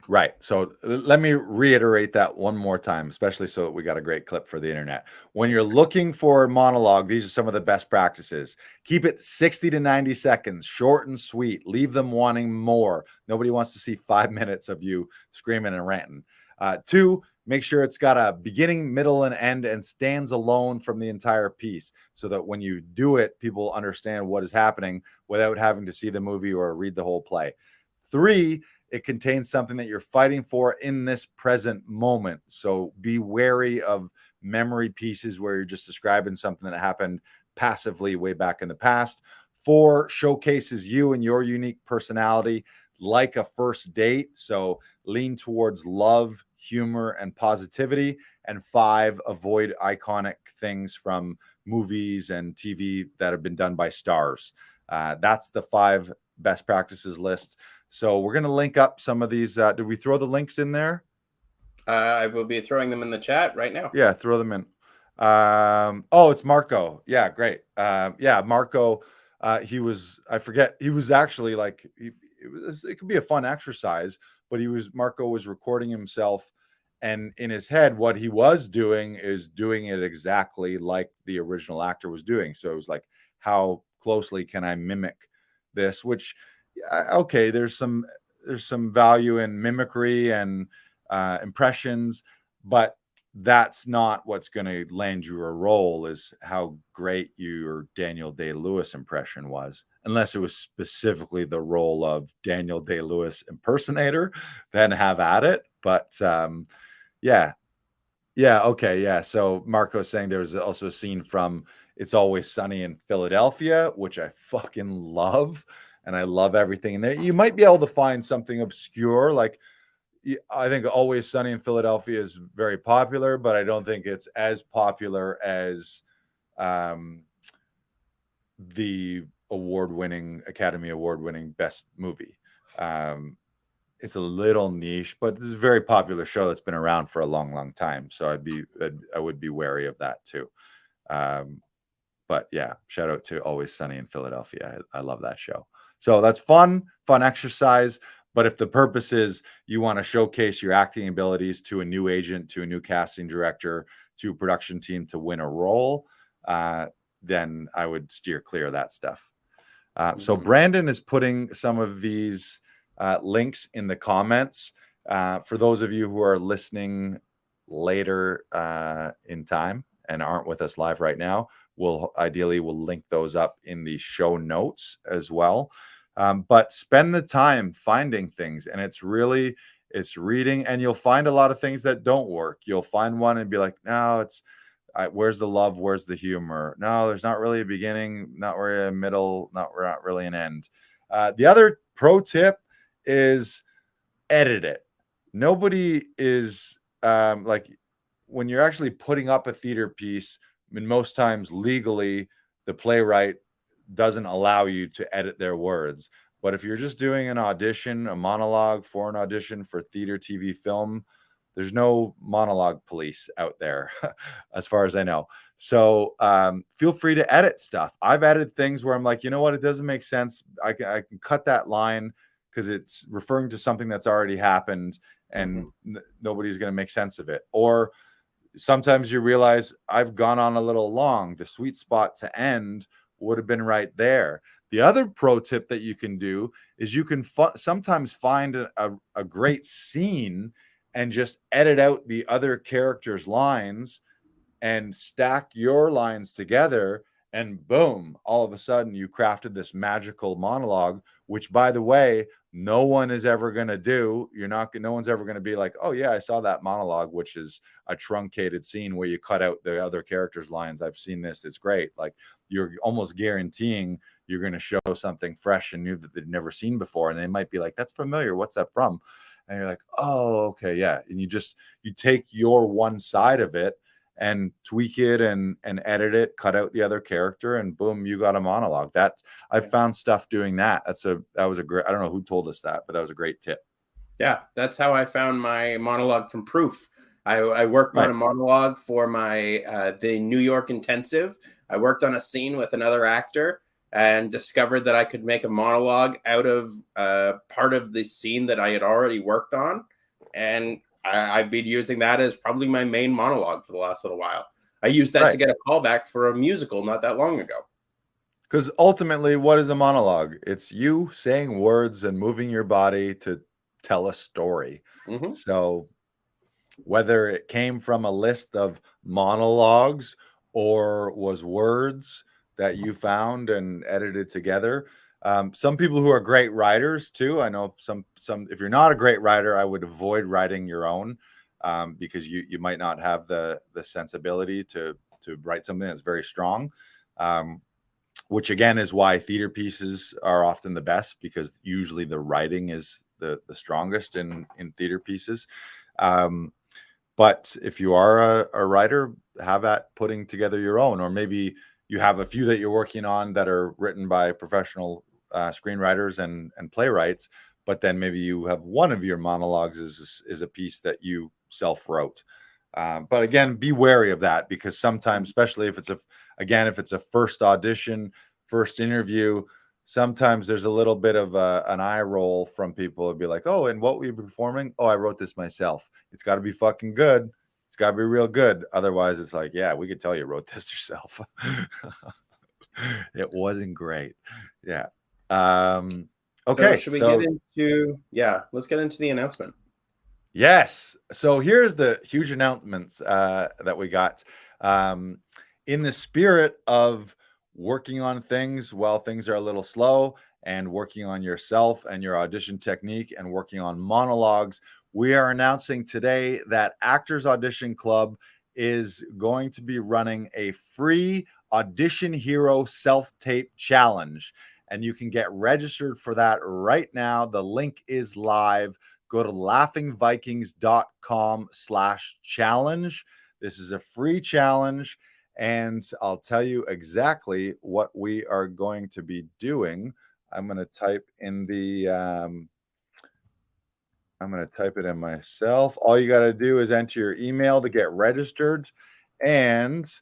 Right. So let me reiterate that one more time, especially so that we got a great clip for the internet. When you're looking for a monologue, these are some of the best practices. Keep it 60 to 90 seconds, short and sweet. Leave them wanting more. Nobody wants to see 5 minutes of you screaming and ranting. Two, make sure it's got a beginning, middle, and end and stands alone from the entire piece so that when you do it, people understand what is happening without having to see the movie or read the whole play. Three, it contains something that you're fighting for in this present moment. So be wary of memory pieces where you're just describing something that happened passively way back in the past. Four, showcases you and your unique personality like a first date. So lean towards love, humor, and positivity. And five, avoid iconic things from movies and TV that have been done by stars. That's the 5 best practices list. So we're going to link up some of these. Did we throw the links in there? I will be throwing them in the chat right now. Yeah, throw them in. Oh, it's Marco. Yeah, great. Yeah, Marco. He was. I forget. He was actually like. It could be a fun exercise, but Marco was recording himself, and in his head, what he was doing is doing it exactly like the original actor was doing. So it was like, how closely can I mimic this? Which okay, there's some value in mimicry and impressions, but that's not what's going to land you a role. Is how great your Daniel Day-Lewis impression was, unless it was specifically the role of Daniel Day-Lewis impersonator, then have at it. But yeah, okay, yeah. So Marco's saying there was also a scene from It's Always Sunny in Philadelphia, which I fucking love. And I love everything in there. You might be able to find something obscure. Like, I think Always Sunny in Philadelphia is very popular, but I don't think it's as popular as the Academy Award winning best movie. It's a little niche, but this is a very popular show that's been around for a long, long time. So I would be wary of that too. But yeah, shout out to Always Sunny in Philadelphia. I love that show. So that's fun exercise. But if the purpose is you want to showcase your acting abilities to a new agent, to a new casting director, to a production team to win a role, then I would steer clear of that stuff. So Brandon is putting some of these links in the comments. For those of you who are listening later in time and aren't with us live right now, we'll link those up in the show notes as well. But spend the time finding things, and it's reading, and you'll find a lot of things that don't work. You'll find one and be like, no, where's the love? Where's the humor? No, there's not really a beginning, not really a middle, not really an end. The other pro tip is edit it. Nobody is like, when you're actually putting up a theater piece, I mean, most times legally, the playwright doesn't allow you to edit their words. But if you're just doing an audition, a monologue for an audition for theater, TV, film, there's no monologue police out there, as far as I know. So feel free to edit stuff. I've edited things where I'm like, you know what, it doesn't make sense. I can cut that line because it's referring to something that's already happened, and nobody's going to make sense of it. Or sometimes you realize I've gone on a little long. The sweet spot to end would have been right there. The other pro tip that you can do is you can sometimes find a great scene and just edit out the other characters' lines and stack your lines together, and boom, all of a sudden you crafted this magical monologue, which, by the way, no one is ever going to do. No one's ever going to be like, oh yeah, I saw that monologue, which is a truncated scene where you cut out the other characters' lines. I've seen this. It's great. Like, you're almost guaranteeing you're going to show something fresh and new that they've never seen before. And they might be like, that's familiar. What's that from? And you're like, oh, okay. Yeah. And you take your one side of it and tweak it and edit it, cut out the other character, and boom, you got a monologue. I've found stuff doing that. That was a great, I don't know who told us that, but that was a great tip. Yeah, that's how I found my monologue from Proof. I worked on Right. a monologue for my the New York intensive. I worked on a scene with another actor and discovered that I could make a monologue out of part of the scene that I had already worked on, and I've been using that as probably my main monologue for the last little while. I used that to Right. get a callback for a musical not that long ago. Because ultimately, what is a monologue? It's you saying words and moving your body to tell a story. Hmm. So whether it came from a list of monologues or was words that you found and edited together. Some people who are great writers too. I know some. If you're not a great writer, I would avoid writing your own, because you might not have the sensibility to write something that's very strong. Um, which again is why theater pieces are often the best, because usually the writing is the strongest in theater pieces. Um, but if you are a writer, have at putting together your own, or maybe you have a few that you're working on that are written by professional screenwriters and playwrights. But then maybe you have one of your monologues is a piece that you self wrote. But again, be wary of that, because sometimes, especially if it's if it's a first audition, first interview, sometimes there's a little bit of an eye roll from people. It'd be like, oh, and what were you performing? Oh, I wrote this myself. It's got to be fucking good. It's got to be real good. Otherwise, it's like, yeah, we could tell you wrote this yourself. It wasn't great. Yeah. So Okay. should we get So into let's get into the announcement. yes. So here's the huge announcements that we got. Um, in the spirit of working on things while things are a little slow, and working on yourself and your audition technique and working on monologues, we are announcing today that Actors Audition Club is going to be running a free Audition Hero self-tape challenge. And you can get registered for that right now. The link is live. Go to laughingvikings.com/challenge. This is a free challenge, and I'll tell you exactly what we are going to be doing. I'm going to type in the I'm going to type it in myself. All you got to do is enter your email to get registered. And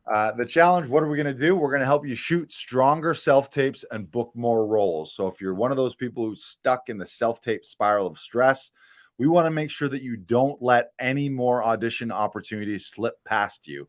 the challenge, what are we going to do? We're going to help you shoot stronger self tapes and book more roles. So if you're one of those people who's stuck in the self tape spiral of stress, we want to make sure that you don't let any more audition opportunities slip past you.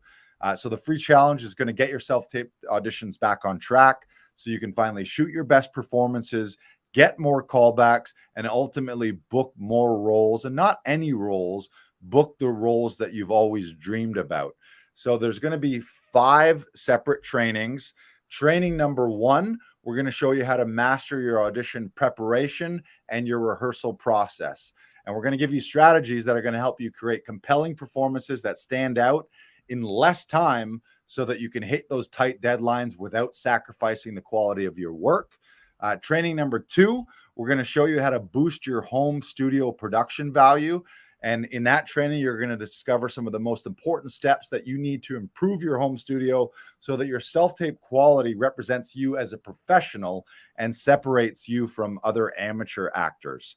So the free challenge is going to get your self tape auditions back on track, so you can finally shoot your best performances, get more callbacks, and ultimately book more roles, and not any roles, book the roles that you've always dreamed about. So there's going to be 5 separate trainings. Training number 1, we're going to show you how to master your audition preparation and your rehearsal process. And we're going to give you strategies that are going to help you create compelling performances that stand out in less time, so that you can hit those tight deadlines without sacrificing the quality of your work. Training number 2, we're going to show you how to boost your home studio production value. And in that training, you're going to discover some of the most important steps that you need to improve your home studio, so that your self-tape quality represents you as a professional and separates you from other amateur actors.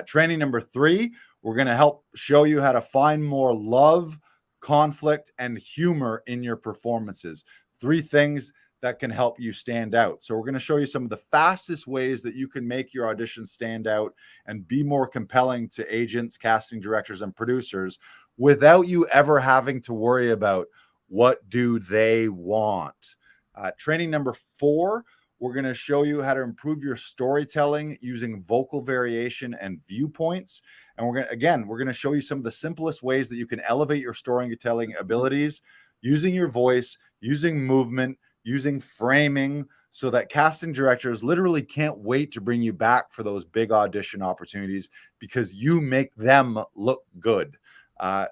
Training number 3, we're going to help show you how to find more love, conflict, and humor in your performances. 3 things that can help you stand out. So we're going to show you some of the fastest ways that you can make your auditions stand out and be more compelling to agents, casting directors, and producers, without you ever having to worry about what do they want. Training number 4, we're going to show you how to improve your storytelling using vocal variation and viewpoints. And we're going to show you some of the simplest ways that you can elevate your storytelling abilities using your voice, using movement, using framing, so that casting directors literally can't wait to bring you back for those big audition opportunities, because you make them look good.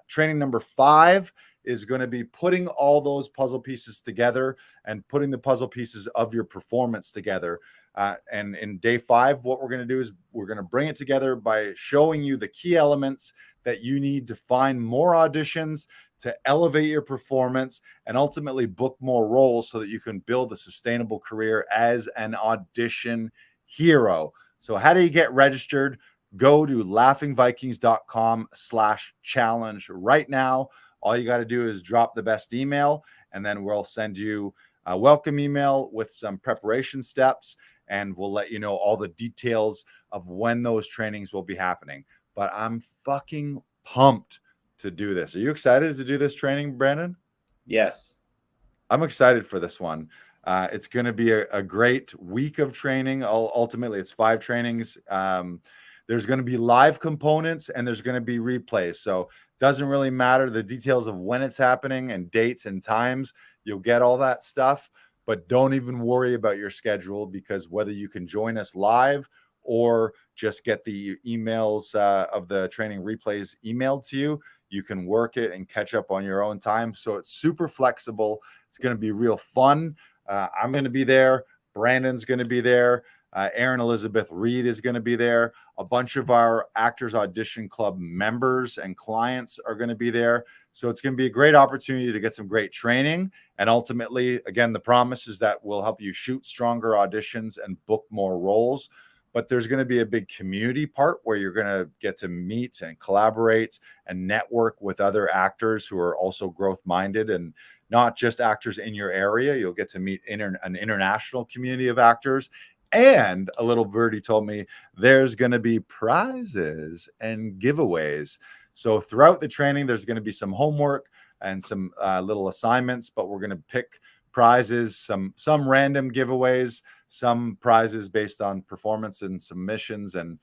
Training number 5 is going to be putting all those puzzle pieces together and putting the puzzle pieces of your performance together. And in day 5, what we're going to do is we're going to bring it together by showing you the key elements that you need to find more auditions, to elevate your performance, and ultimately book more roles, so that you can build a sustainable career as an audition hero. So how do you get registered? go to laughingvikings.com/challenge right now. All you got to do is drop the best email, and then we'll send you a welcome email with some preparation steps, and we'll let you know all the details of when those trainings will be happening. But I'm fucking pumped to do this. Are you excited to do this training, Brandon? Yes. I'm excited for this one. It's going to be a great week of training. Ultimately, it's 5 trainings. There's going to be live components and there's going to be replays. So it doesn't really matter the details of when it's happening and dates and times. You'll get all that stuff, but don't even worry about your schedule, because whether you can join us live or just get the emails of the training replays emailed to you, you can work it and catch up on your own time. So it's super flexible. It's going to be real fun. I'm going to be there. Brandon's going to be there. Aaron Elizabeth Reed is going to be there. A bunch of our Actors Audition Club members and clients are going to be there. So it's going to be a great opportunity to get some great training. And ultimately, again, the promise is that we'll help you shoot stronger auditions and book more roles. But there's going to be a big community part where you're going to get to meet and collaborate and network with other actors who are also growth minded, and not just actors in your area. You'll get to meet an international community of actors. And a little birdie told me there's going to be prizes and giveaways. So throughout the training, there's going to be some homework and some little assignments, but we're going to pick prizes, some random giveaways, some prizes based on performance and submissions. And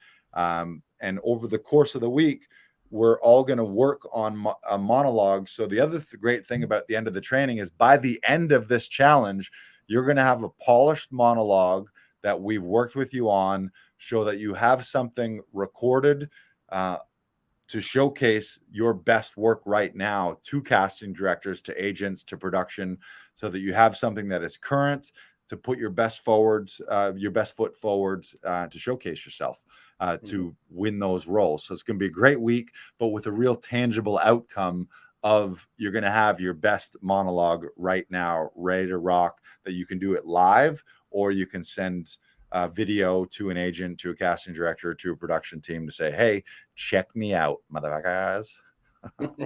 over the course of the week, we're all going to work on a monologue. So the other great thing about the end of the training is by the end of this challenge, you're going to have a polished monologue that we've worked with you on, so that you have something recorded to showcase your best work right now to casting directors, to agents, to production, so that you have something that is current to put your best foot forward to showcase yourself, to win those roles. So it's going to be a great week, but with a real tangible outcome of you're going to have your best monologue right now, ready to rock, that you can do it live, or you can send a video to an agent, to a casting director, to a production team to say, hey, check me out, motherfuckers. Maybe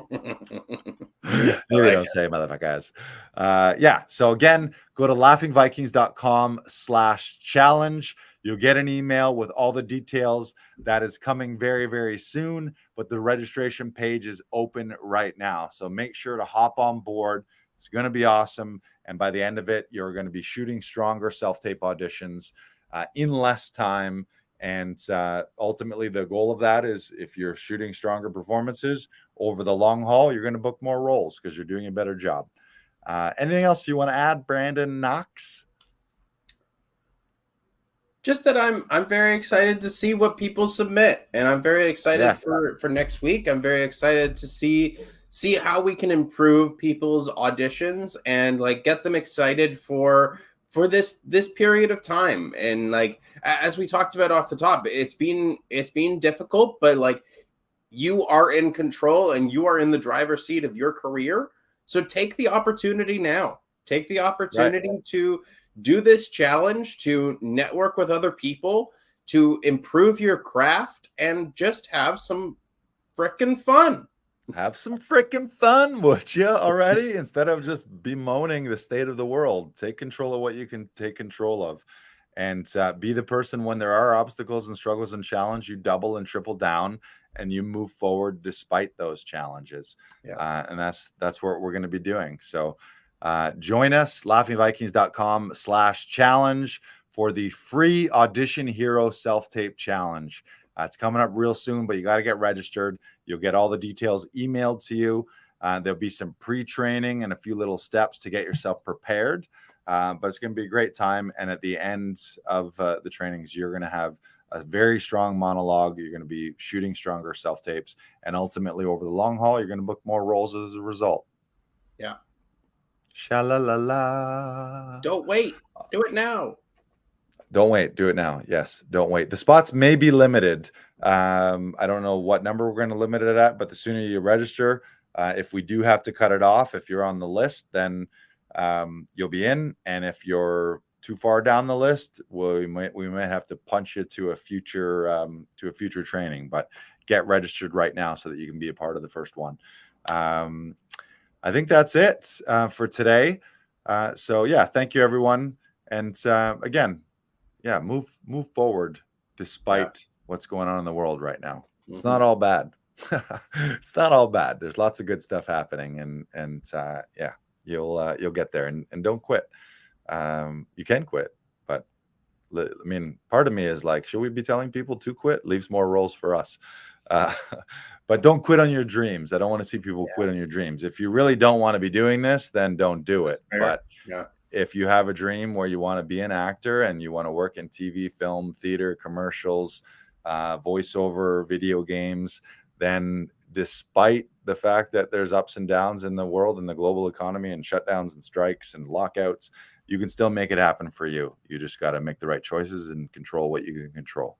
don't say motherfuckers. Yeah. So again, go to laughingvikings.com/challenge. You'll get an email with all the details. That is coming very, very soon, but the registration page is open right now. So make sure to hop on board. It's going to be awesome. And by the end of it, you're going to be shooting stronger self-tape auditions in less time. And ultimately, the goal of that is, if you're shooting stronger performances over the long haul, you're going to book more roles because you're doing a better job. Anything else you want to add, Brandon Knox? Just that I'm very excited to see what people submit, and I'm very excited for next week. I'm very excited to see how we can improve people's auditions and like get them excited for this period of time. And like as we talked about off the top, it's been difficult, but like you are in control and you are in the driver's seat of your career. So take the opportunity now. Take the opportunity to do this challenge, to network with other people, to improve your craft, and just have some frickin' fun. Have some frickin' fun, would you, already? Instead of just bemoaning the state of the world, take control of what you can take control of, and be the person when there are obstacles and struggles and challenge, you double and triple down and you move forward despite those challenges. Yes. And that's what we're going to be doing. So join us, laughingvikings.com/challenge for the free Audition Hero self-tape challenge. It's coming up real soon, but you got to get registered. You'll get all the details emailed to you. There'll be some pre-training and a few little steps to get yourself prepared. But it's going to be a great time. And at the end of the trainings, you're going to have a very strong monologue. You're going to be shooting stronger self-tapes. And ultimately, over the long haul, you're going to book more roles as a result. Yeah. Sha-la-la-la. Don't wait. Do it now. Don't wait. Do it now. Yes. Don't wait. The spots may be limited. I don't know what number we're going to limit it at, but the sooner you register, if we do have to cut it off, if you're on the list, then you'll be in. And if you're too far down the list, we might have to punch you to a future training. But get registered right now so that you can be a part of the first one. I think that's it for today. So yeah, thank you everyone. And again, yeah, move forward despite what's going on in the world right now. It's not all bad. It's not all bad. There's lots of good stuff happening, and yeah, you'll get there. And don't quit. You can quit, but I mean, part of me is like, should we be telling people to quit? Leaves more roles for us. But don't quit on your dreams. I don't want to see people quit on your dreams. If you really don't want to be doing this, then don't do it. But if you have a dream where you want to be an actor and you want to work in TV, film, theater, commercials, voiceover, video games, then despite the fact that there's ups and downs in the world and the global economy and shutdowns and strikes and lockouts, you can still make it happen for you. You just got to make the right choices and control what you can control.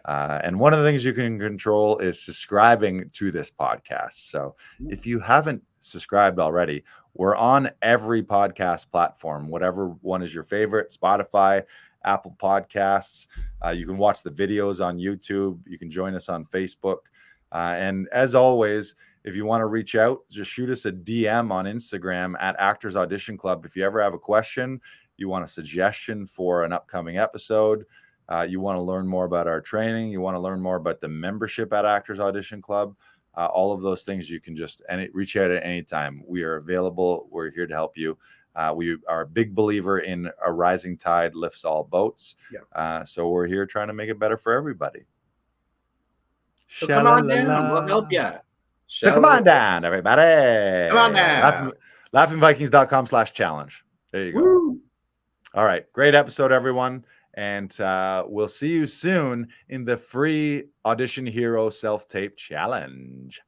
And one of the things you can control is subscribing to this podcast. So if you haven't subscribed already, we're on every podcast platform, whatever one is your favorite: Spotify, Apple Podcasts. You can watch the videos on YouTube. You can join us on Facebook. And as always, if you want to reach out, just shoot us a DM on Instagram at Actors Audition Club. If you ever have a question, you want a suggestion for an upcoming episode, you want to learn more about our training, you want to learn more about the membership at Actors Audition Club, all of those things, you can just reach out at any time. We are available. We're here to help you. We are a big believer in a rising tide lifts all boats. So we're here trying to make it better for everybody. So come on down. We'll help you. So come on down, everybody. Come on down. laughingvikings.com/challenge. There you go. Woo. All right. Great episode, everyone. And we'll see you soon in the free Audition Hero self-tape challenge.